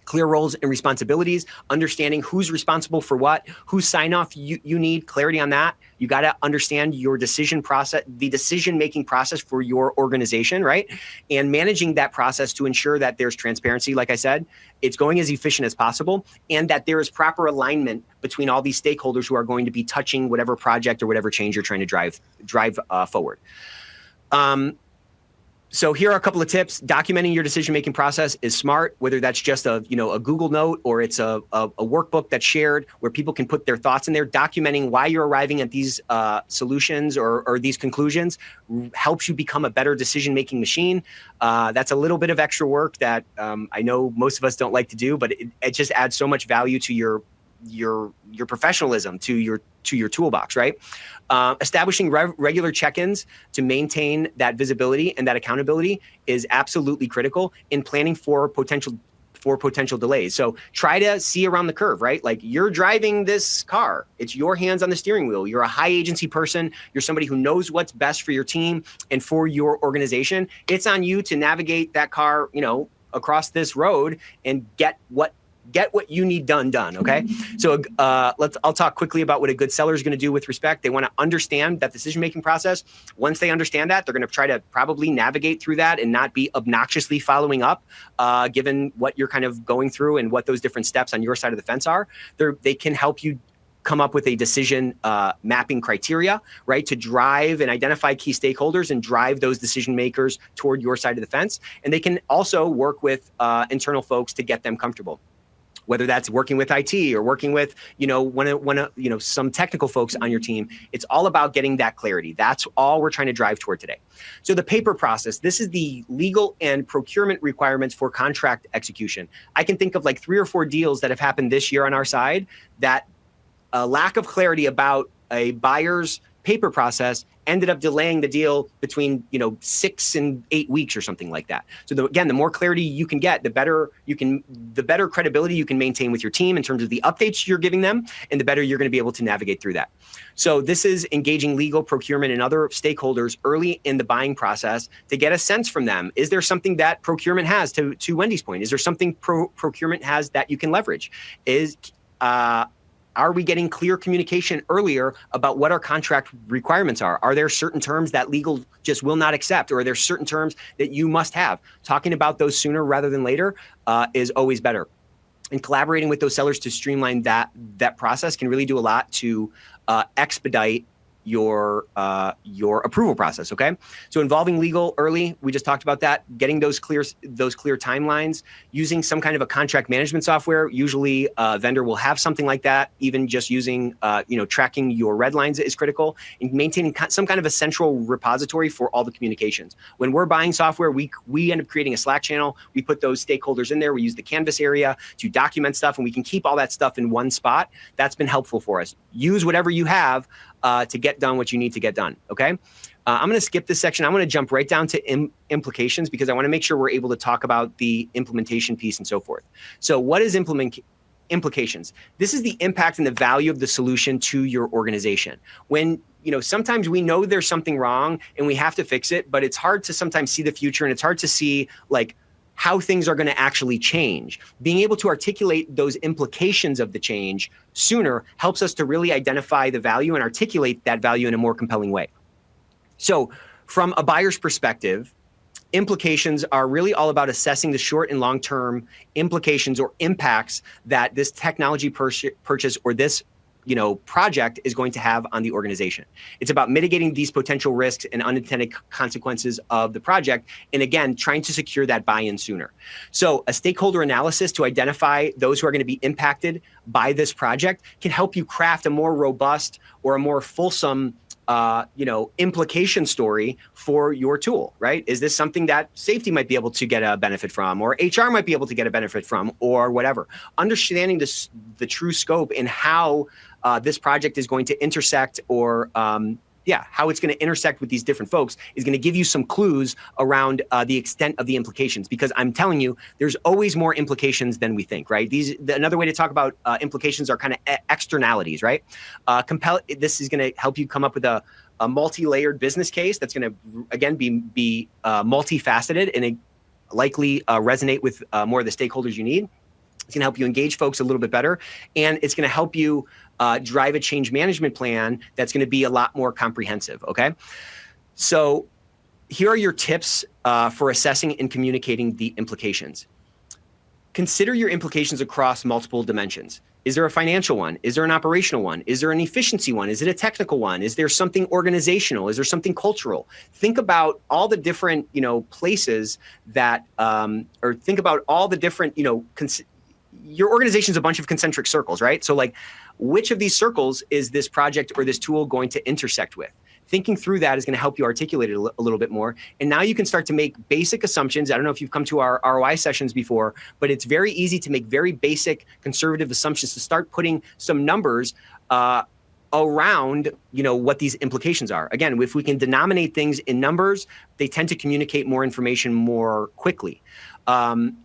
Clear roles and responsibilities, understanding who's responsible for what, whose sign-off you need, clarity on that. You got to understand your decision process, the decision-making process for your organization, right? And managing that process to ensure that there's transparency, like I said, it's going as efficient as possible, and that there is proper alignment between all these stakeholders who are going to be touching whatever project or whatever change you're trying to drive forward. So here are a couple of tips. Documenting your decision-making process is smart, whether that's just a Google note or it's a workbook that's shared where people can put their thoughts in there. Documenting why you're arriving at these solutions or these conclusions helps you become a better decision-making machine. That's a little bit of extra work that I know most of us don't like to do, but it just adds so much value to your professionalism, to your toolbox, right? Establishing regular check-ins to maintain that visibility and that accountability is absolutely critical in planning for potential delays. So try to see around the curve, right? Like, you're driving this car. It's your hands on the steering wheel. You're a high agency person. You're somebody who knows what's best for your team and for your organization. It's on you to navigate that car, across this road and get what you need done, okay? So I'll talk quickly about what a good seller is going to do with respect. They want to understand that decision-making process. Once they understand that, they're going to try to probably navigate through that and not be obnoxiously following up, given what you're kind of going through and what those different steps on your side of the fence are. They can help you come up with a decision mapping criteria, right, to drive and identify key stakeholders and drive those decision makers toward your side of the fence. And they can also work with internal folks to get them comfortable, whether that's working with IT or working with, some technical folks on your team. It's all about getting that clarity. That's all we're trying to drive toward today. So the paper process, this is the legal and procurement requirements for contract execution. I can think of like 3 or 4 deals that have happened this year on our side that a lack of clarity about a buyer's paper process ended up delaying the deal between 6 and 8 weeks or something like that. So again, the more clarity you can get, the better credibility you can maintain with your team in terms of the updates you're giving them, and the better you're going to be able to navigate through that. So this is engaging legal, procurement, and other stakeholders early in the buying process to get a sense from them. Is there something that procurement has, to Wendy's point? Is there something procurement has that you can leverage? Are we getting clear communication earlier about what our contract requirements are? Are there certain terms that legal just will not accept, or are there certain terms that you must have? Talking about those sooner rather than later is always better. And collaborating with those sellers to streamline that process can really do a lot to expedite your approval process. Okay, so involving legal early, we just talked about that. Getting those clear timelines, using some kind of a contract management software. Usually a vendor will have something like that. Even just using tracking your red lines is critical, and maintaining some kind of a central repository for all the communications. When we're buying software, we end up creating a Slack channel. We put those stakeholders in there. We use the Canvas area to document stuff, and we can keep all that stuff in one spot. That's been helpful for us. Use whatever you have to get done what you need to get done, okay? I'm going to skip this section. I'm going to jump right down to implications, because I want to make sure we're able to talk about the implementation piece and so forth. So what is implications? This is the impact and the value of the solution to your organization. When sometimes we know there's something wrong and we have to fix it, but it's hard to sometimes see the future, and it's hard to see how things are going to actually change. Being able to articulate those implications of the change sooner helps us to really identify the value and articulate that value in a more compelling way. So from a buyer's perspective, implications are really all about assessing the short and long-term implications or impacts that this technology purchase or this project is going to have on the organization. It's about mitigating these potential risks and unintended consequences of the project, and again, trying to secure that buy-in sooner. So a stakeholder analysis to identify those who are going to be impacted by this project can help you craft a more robust or a more fulsome implication story for your tool, right? Is this something that safety might be able to get a benefit from, or HR might be able to get a benefit from, or whatever? Understanding the true scope and how this project is going to intersect, or how it's going to intersect with these different folks is going to give you some clues around the extent of the implications, because I'm telling you, there's always more implications than we think, right? Another way to talk about implications are kind of externalities, right? This is going to help you come up with a multi-layered business case that's going to, again, be multifaceted and likely resonate with more of the stakeholders you need. It's going to help you engage folks a little bit better, and it's going to help you drive a change management plan that's going to be a lot more comprehensive, okay? So here are your tips for assessing and communicating the implications. Consider your implications across multiple dimensions. Is there a financial one? Is there an operational one? Is there an efficiency one? Is it a technical one? Is there something organizational? Is there something cultural? Think about all the different, places that, or think about all the different, your organization's a bunch of concentric circles, right? So which of these circles is this project or this tool going to intersect with? Thinking through that is going to help you articulate it a little bit more. And now you can start to make basic assumptions. I don't know if you've come to our ROI sessions before, but it's very easy to make very basic conservative assumptions, to start putting some numbers around, what these implications are. Again, if we can denominate things in numbers, they tend to communicate more information more quickly.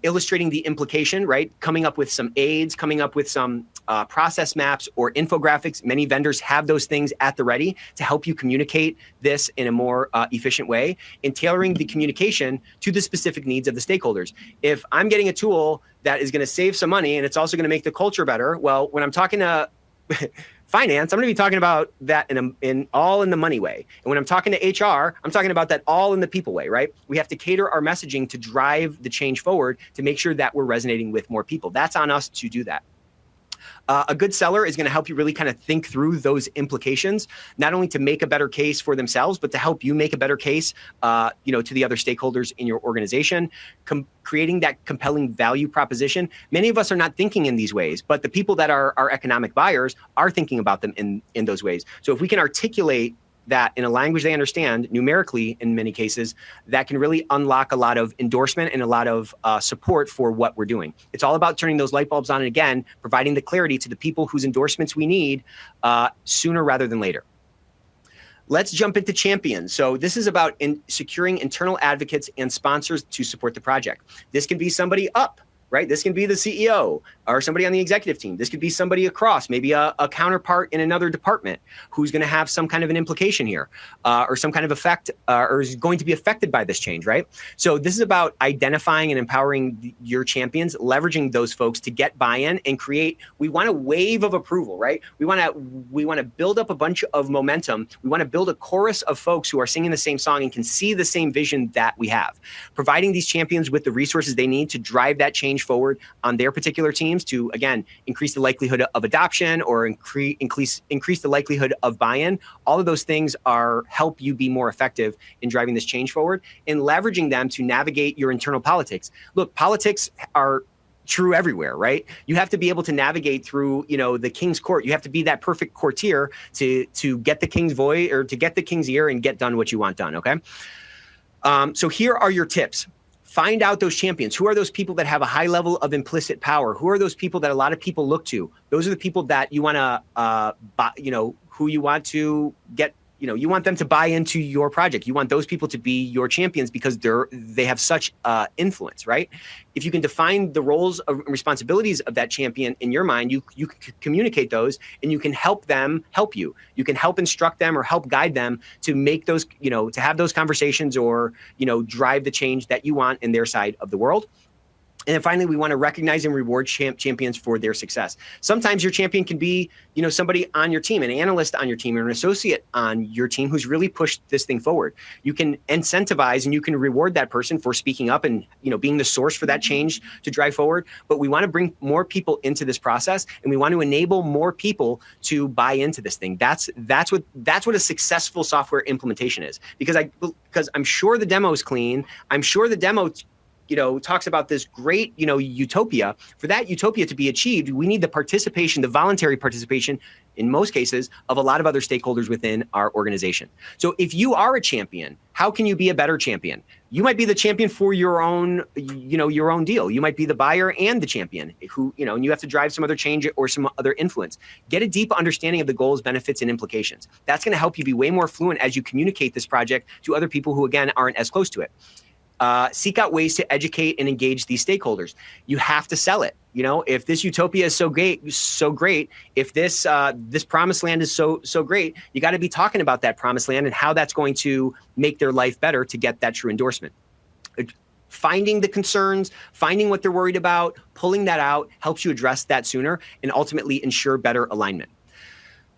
Illustrating the implication, right? Coming up with some aids, coming up with some process maps or infographics. Many vendors have those things at the ready to help you communicate this in a more efficient way, and tailoring the communication to the specific needs of the stakeholders. If I'm getting a tool that is going to save some money and it's also going to make the culture better, well, when I'm talking to finance, I'm going to be talking about that in all in the money way. And when I'm talking to HR, I'm talking about that all in the people way, right? We have to cater our messaging to drive the change forward, to make sure that we're resonating with more people. That's on us to do that. A good seller is going to help you really kind of think through those implications, not only to make a better case for themselves, but to help you make a better case, to the other stakeholders in your organization, creating that compelling value proposition. Many of us are not thinking in these ways, but the people that are our economic buyers are thinking about them in those ways. So if we can articulate that in a language they understand, numerically in many cases, that can really unlock a lot of endorsement and a lot of support for what we're doing. It's all about turning those light bulbs on, and again, providing the clarity to the people whose endorsements we need sooner rather than later. Let's jump into champions. So this is about securing internal advocates and sponsors to support the project. This can be somebody up, right? This can be the CEO or somebody on the executive team. This could be somebody across, maybe a counterpart in another department who's going to have some kind of an implication here or some kind of effect or is going to be affected by this change, right? So this is about identifying and empowering your champions, leveraging those folks to get buy-in and create, we want a wave of approval, right? We want to build up a bunch of momentum. We want to build a chorus of folks who are singing the same song and can see the same vision that we have. Providing these champions with the resources they need to drive that change forward on their particular teams to, again, increase the likelihood of adoption or increase the likelihood of buy-in. All of those things help you be more effective in driving this change forward and leveraging them to navigate your internal politics. Look, politics are true everywhere, right? You have to be able to navigate through, the king's court. You have to be that perfect courtier to get the king's voice or to get the king's ear and get done what you want done, okay? So here are your tips. Find out those champions. Who are those people that have a high level of implicit power? Who are those people that a lot of people look to? Those are the people that you want to, who you want to get, you want them to buy into your project. You want those people to be your champions because they have such influence, right? If you can define the roles and responsibilities of that champion in your mind, you can communicate those and you can help them help you. You can help instruct them or help guide them to make those, to have those conversations or, drive the change that you want in their side of the world. And then finally, we want to recognize and reward champions for their success. Sometimes your champion can be, somebody on your team, an analyst on your team, or an associate on your team who's really pushed this thing forward. You can incentivize and you can reward that person for speaking up and, being the source for that change to drive forward. But we want to bring more people into this process, and we want to enable more people to buy into this thing. That's what a successful software implementation is. Because I'm sure the demo is clean. I'm sure the demo talks about this great, utopia. For that utopia to be achieved, we need the participation, the voluntary participation, in most cases, of a lot of other stakeholders within our organization. So if you are a champion, how can you be a better champion? You might be the champion for your own, your own deal. You might be the buyer and the champion who, and you have to drive some other change or some other influence. Get a deep understanding of the goals, benefits, and implications. That's going to help you be way more fluent as you communicate this project to other people who, again, aren't as close to it. Seek out ways to educate and engage these stakeholders. You have to sell it. If this utopia is so great, if this promised land is so great, you got to be talking about that promised land and how that's going to make their life better to get that true endorsement. Finding the concerns, finding what they're worried about, pulling that out helps you address that sooner and ultimately ensure better alignment.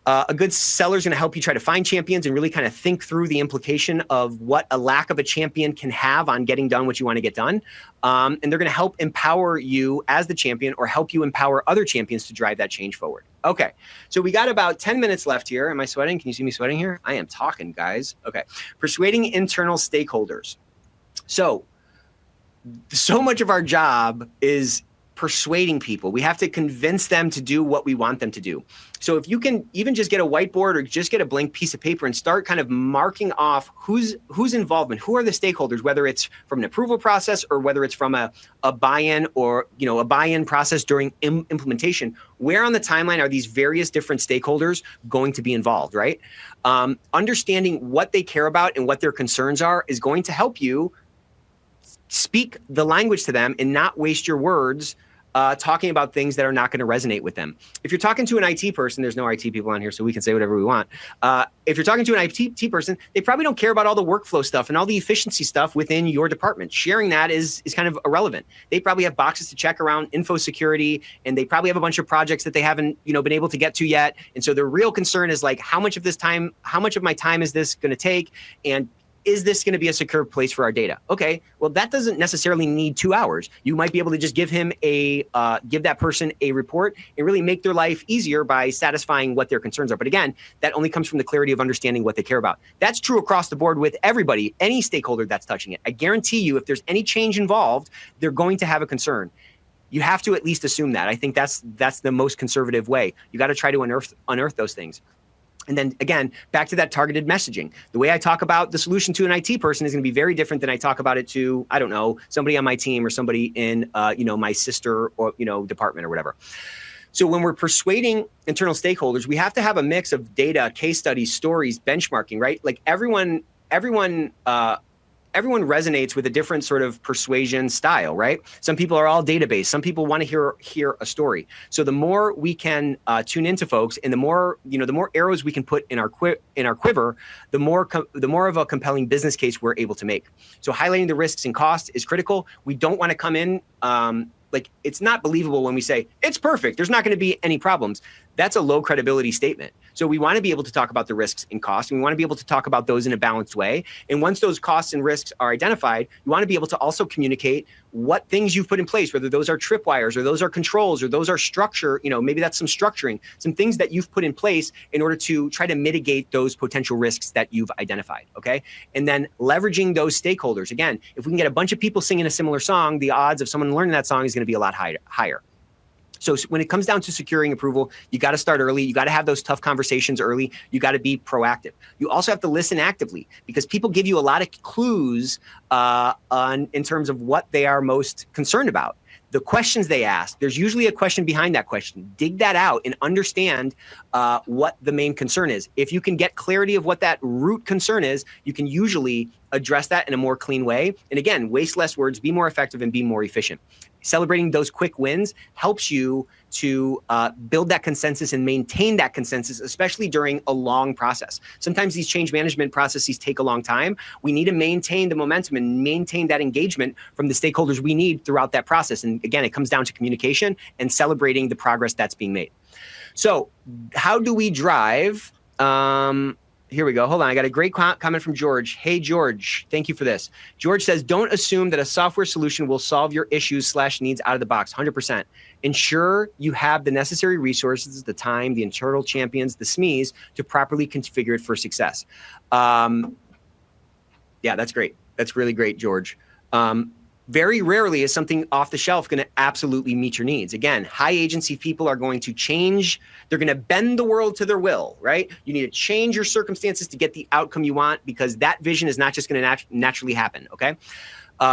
A good seller is going to help you try to find champions and really kind of think through the implication of what a lack of a champion can have on getting done what you want to get done. And they're going to help empower you as the champion or help you empower other champions to drive that change forward. Okay, so we got about 10 minutes left here. Am I sweating? Can you see me sweating here? I am talking, guys. Okay, persuading internal stakeholders. So much of our job is persuading people. We have to convince them to do what we want them to do. So if you can even just get a whiteboard or just get a blank piece of paper and start kind of marking off who's involvement, who are the stakeholders, whether it's from an approval process or whether it's from a buy-in or a buy-in process during implementation, where on the timeline are these various different stakeholders going to be involved, right? Understanding what they care about and what their concerns are is going to help you speak the language to them and not waste your words talking about things that are not going to resonate with them. If you're talking to an IT person, there's no IT people on here, so we can say whatever we want. If you're talking to an IT person, they probably don't care about all the workflow stuff and all the efficiency stuff within your department. Sharing that is kind of irrelevant. They probably have boxes to check around info security, and they probably have a bunch of projects that they haven't been able to get to yet. And so their real concern is like, how much of my time is this going to take? And is this going to be a secure place for our data? Okay, well, that doesn't necessarily need 2 hours. You might be able to just give that person a report and really make their life easier by satisfying what their concerns are. But again, that only comes from the clarity of understanding what they care about. That's true across the board with everybody, any stakeholder that's touching it. I guarantee you, if there's any change involved, they're going to have a concern. You have to at least assume that. I think that's the most conservative way. You got to try to unearth those things. And then again, back to that targeted messaging. The way I talk about the solution to an IT person is going to be very different than I talk about it to, I don't know, somebody on my team or somebody in, my sister or, department or whatever. So when we're persuading internal stakeholders, we have to have a mix of data, case studies, stories, benchmarking, right? Like everyone resonates with a different sort of persuasion style, right? Some people are all database. Some people want to hear a story. So the more we can tune into folks, and the more arrows we can put in our quiver, the more of a compelling business case we're able to make. So highlighting the risks and costs is critical. We don't want to come in like it's not believable when we say it's perfect, there's not going to be any problems. That's a low credibility statement. So we want to be able to talk about the risks and costs, and we want to be able to talk about those in a balanced way. And once those costs and risks are identified, you want to be able to also communicate what things you've put in place, whether those are tripwires or those are controls or those are structure, maybe that's some structuring, some things that you've put in place in order to try to mitigate those potential risks that you've identified, okay? And then leveraging those stakeholders. Again, if we can get a bunch of people singing a similar song, the odds of someone learning that song is going to be a lot higher. So when it comes down to securing approval, you got to start early. You got to have those tough conversations early. You got to be proactive. You also have to listen actively, because people give you a lot of clues in terms of what they are most concerned about. The questions they ask, there's usually a question behind that question. Dig that out and understand what the main concern is. If you can get clarity of what that root concern is, you can usually address that in a more clean way. And again, waste less words, be more effective, and be more efficient. Celebrating those quick wins helps you to build that consensus and maintain that consensus, especially during a long process. Sometimes these change management processes take a long time. We need to maintain the momentum and maintain that engagement from the stakeholders we need throughout that process. And again, it comes down to communication and celebrating the progress that's being made. So how do we drive? Here we go. Hold on. I got a great comment from George. Hey, George, thank you for this. George says, don't assume that a software solution will solve your issues/needs out of the box. 100%. Ensure you have the necessary resources, the time, the internal champions, the SMEs to properly configure it for success. Yeah, that's great. That's really great, George. Very rarely is something off the shelf going to absolutely meet your needs. Again, high agency people are going to change. They're going to bend the world to their will, right? You need to change your circumstances to get the outcome you want, because that vision is not just going to naturally happen, okay?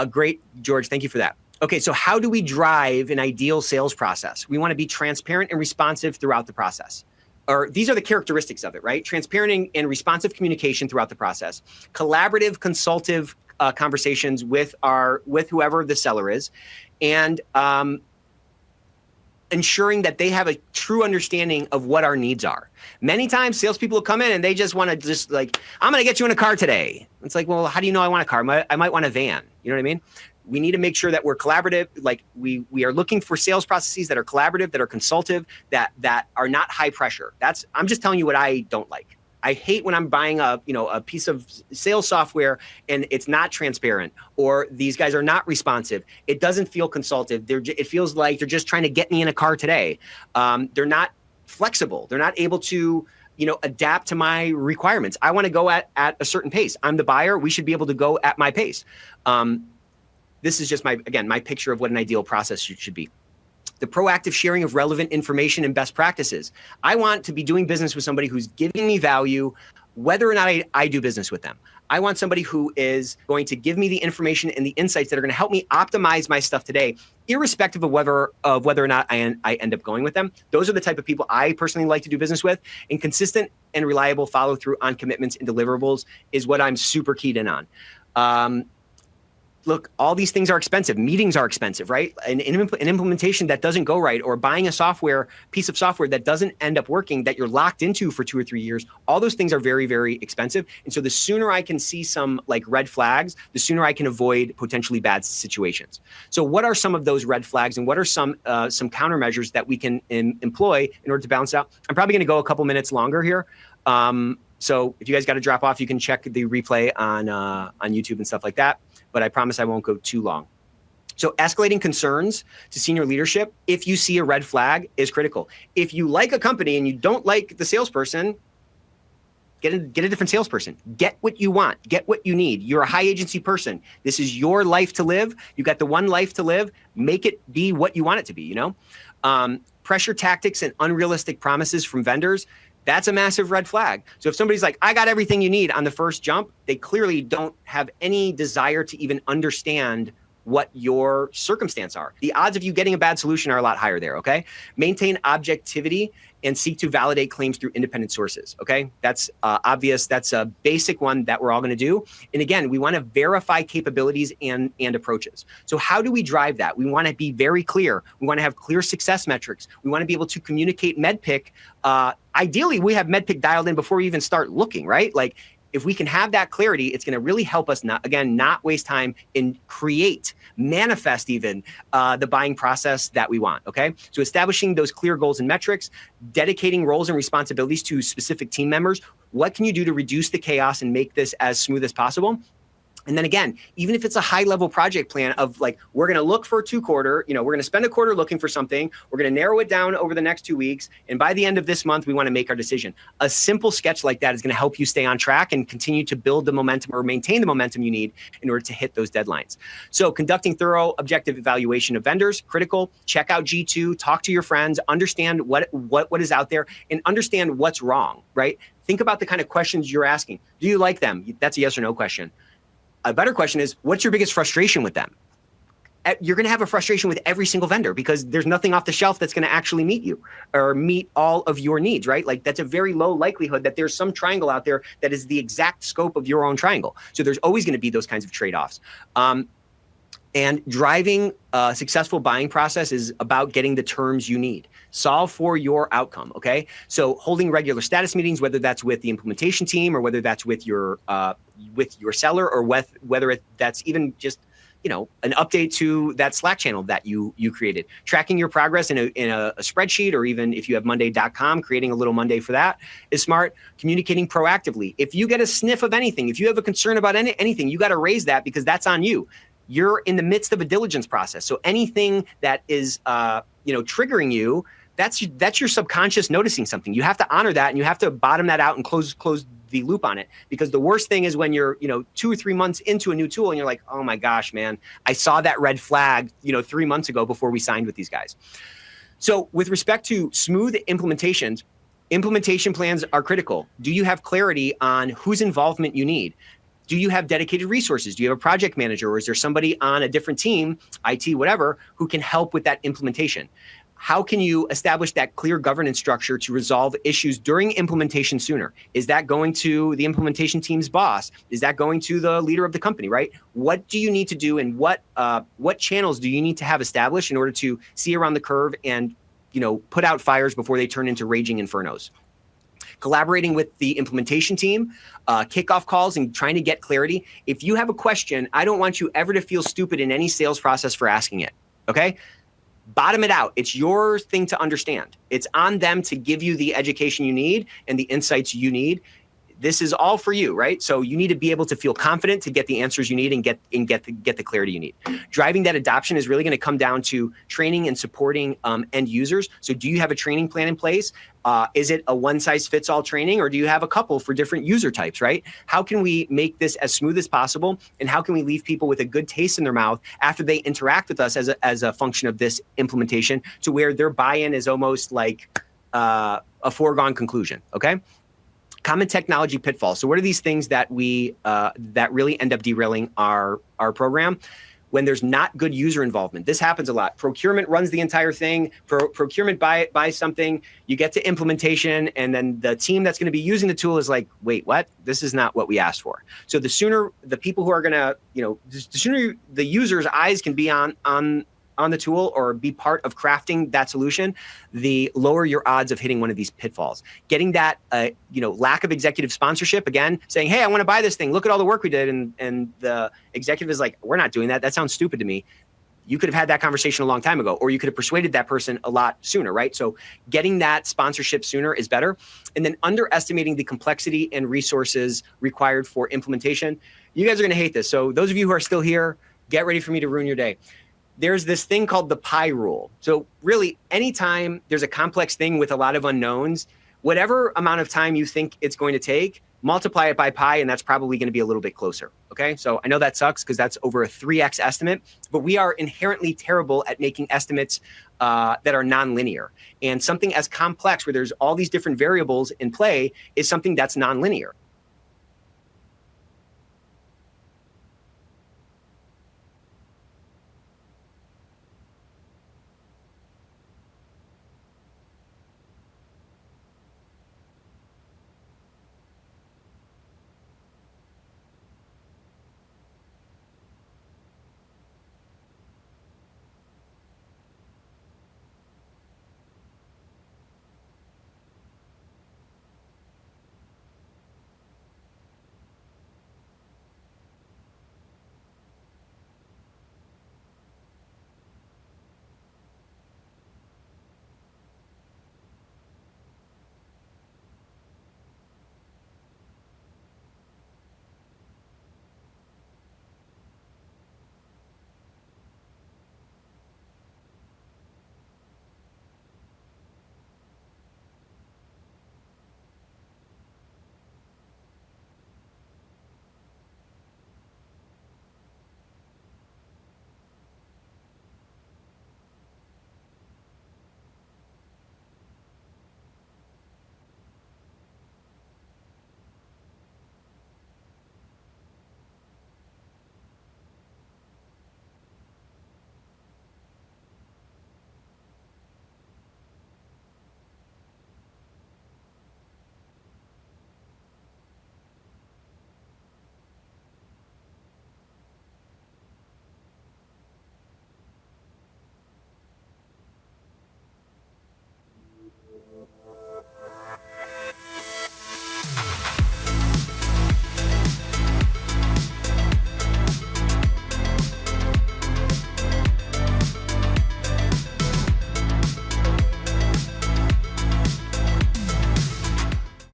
Great, George. Thank you for that. Okay, so how do we drive an ideal sales process? We want to be transparent and responsive throughout the process. Or these are the characteristics of it, right? Transparent and responsive communication throughout the process. Collaborative, consultative conversations with whoever the seller is, and ensuring that they have a true understanding of what our needs are. Many times salespeople will come in and they just want to I'm going to get you in a car today. It's like, well, how do you know I want a car? I might want a van. You know what I mean? We need to make sure that we're collaborative. Like we are looking for sales processes that are collaborative, that are consultative, that are not high pressure. I'm just telling you what I don't like. I hate when I'm buying a piece of sales software and it's not transparent, or these guys are not responsive. It doesn't feel consultative. It feels like they're just trying to get me in a car today. They're not flexible. They're not able to adapt to my requirements. I want to go at a certain pace. I'm the buyer. We should be able to go at my pace. This is just my picture of what an ideal process should be. The proactive sharing of relevant information and best practices. I want to be doing business with somebody who's giving me value, whether or not I do business with them. I want somebody who is going to give me the information and the insights that are going to help me optimize my stuff today, irrespective of whether or not I end up going with them. Those are the type of people I personally like to do business with. And consistent and reliable follow through on commitments and deliverables is what I'm super keyed in on. Look, all these things are expensive. Meetings are expensive, right? An implementation that doesn't go right, or buying a piece of software that doesn't end up working, that you're locked into for 2 or 3 years, all those things are very, very expensive. And so the sooner I can see some red flags, the sooner I can avoid potentially bad situations. So what are some of those red flags, and what are some countermeasures that we can employ in order to balance out? I'm probably going to go a couple minutes longer here. So if you guys got to drop off, you can check the replay on YouTube and stuff like that. But I promise I won't go too long. So escalating concerns to senior leadership, if you see a red flag, is critical. If you like a company and you don't like the salesperson, get a different salesperson. Get what you want. Get what you need. You're a high agency person. This is your life to live. You got the one life to live. Make it be what you want it to be, you know? Pressure tactics and unrealistic promises from vendors, that's a massive red flag. So if somebody's like, I got everything you need on the first jump, they clearly don't have any desire to even understand what your circumstance are. The odds of you getting a bad solution are a lot higher there, okay? Maintain objectivity and seek to validate claims through independent sources, okay? That's obvious. That's a basic one that we're all gonna do. And again, we wanna verify capabilities and approaches. So how do we drive that? We wanna be very clear. We wanna have clear success metrics. We wanna be able to communicate MEDDPIC. Ideally, we have MEDDPIC dialed in before we even start looking, right? Like, if we can have that clarity, it's going to really help us not waste time and manifest even the buying process that we want, okay? So establishing those clear goals and metrics, dedicating roles and responsibilities to specific team members. What can you do to reduce the chaos and make this as smooth as possible? And then again, even if it's a high level project plan of like, we're going to look for we're going to spend a quarter looking for something. We're going to narrow it down over the next 2 weeks. And by the end of this month, we want to make our decision. A simple sketch like that is going to help you stay on track and continue to build the momentum or maintain the momentum you need in order to hit those deadlines. So conducting thorough objective evaluation of vendors, critical. Check out G2, talk to your friends, understand what is out there and understand what's wrong, right? Think about the kind of questions you're asking. Do you like them? That's a yes or no question. A better question is, what's your biggest frustration with them? You're going to have a frustration with every single vendor because there's nothing off the shelf that's going to actually meet you or meet all of your needs, right? Like that's a very low likelihood that there's some triangle out there that is the exact scope of your own triangle. So there's always going to be those kinds of trade-offs. And driving a successful buying process is about getting the terms you need. Solve for your outcome, okay? So holding regular status meetings, whether that's with the implementation team or whether that's with your seller or whether that's even just, you know, an update to that Slack channel that you created. Tracking your progress in a spreadsheet, or even if you have Monday.com, creating a little Monday for that is smart. Communicating proactively. If you get a sniff of anything, if you have a concern about anything, you got to raise that because that's on you. You're in the midst of a diligence process. So anything that is, triggering you, that's your subconscious noticing something. You have to honor that and you have to bottom that out and close the loop on it. Because the worst thing is when you're, 2 or 3 months into a new tool and you're like, oh my gosh, man, I saw that red flag, 3 months ago before we signed with these guys. So with respect to smooth implementations, implementation plans are critical. Do you have clarity on whose involvement you need? Do you have dedicated resources? Do you have a project manager, or is there somebody on a different team, IT, whatever, who can help with that implementation? How can you establish that clear governance structure to resolve issues during implementation sooner? Is that going to the implementation team's boss? Is that going to the leader of the company, right? What do you need to do, and what channels do you need to have established in order to see around the curve and put out fires before they turn into raging infernos? Collaborating with the implementation team, kickoff calls, and trying to get clarity. If you have a question, I don't want you ever to feel stupid in any sales process for asking it, okay? Bottom it out. It's your thing to understand. It's on them to give you the education you need and the insights you need. This is all for you, right? So you need to be able to feel confident to get the answers you need and get the clarity you need. Driving that adoption is really going to come down to training and supporting end users. So do you have a training plan in place? Is it a one-size-fits-all training, or do you have a couple for different user types, right? How can we make this as smooth as possible, and how can we leave people with a good taste in their mouth after they interact with us as a function of this implementation, to where their buy-in is almost like a foregone conclusion, okay? Common technology pitfalls. So what are these things that that really end up derailing our program? When there's not good user involvement. This happens a lot. Procurement runs the entire thing. Procurement buys something. You get to implementation, and then the team that's going to be using the tool is like, wait, what? This is not what we asked for. So the sooner the people who are going to, the sooner the user's eyes can be on the tool or be part of crafting that solution, the lower your odds of hitting one of these pitfalls. Getting that, lack of executive sponsorship, again, saying, hey, I want to buy this thing. Look at all the work we did. And the executive is like, we're not doing that. That sounds stupid to me. you could have had that conversation a long time ago, or you could have persuaded that person a lot sooner, right? So getting that sponsorship sooner is better. And then underestimating the complexity and resources required for implementation. You guys are going to hate this. So those of you who are still here, get ready for me to ruin your day. There's this thing called the pi rule. So really, anytime there's a complex thing with a lot of unknowns, whatever amount of time you think it's going to take, multiply it by pi, and that's probably going to be a little bit closer. Okay, so I know that sucks because that's over a 3x estimate, but we are inherently terrible at making estimates that are nonlinear. And something as complex where there's all these different variables in play is something that's nonlinear.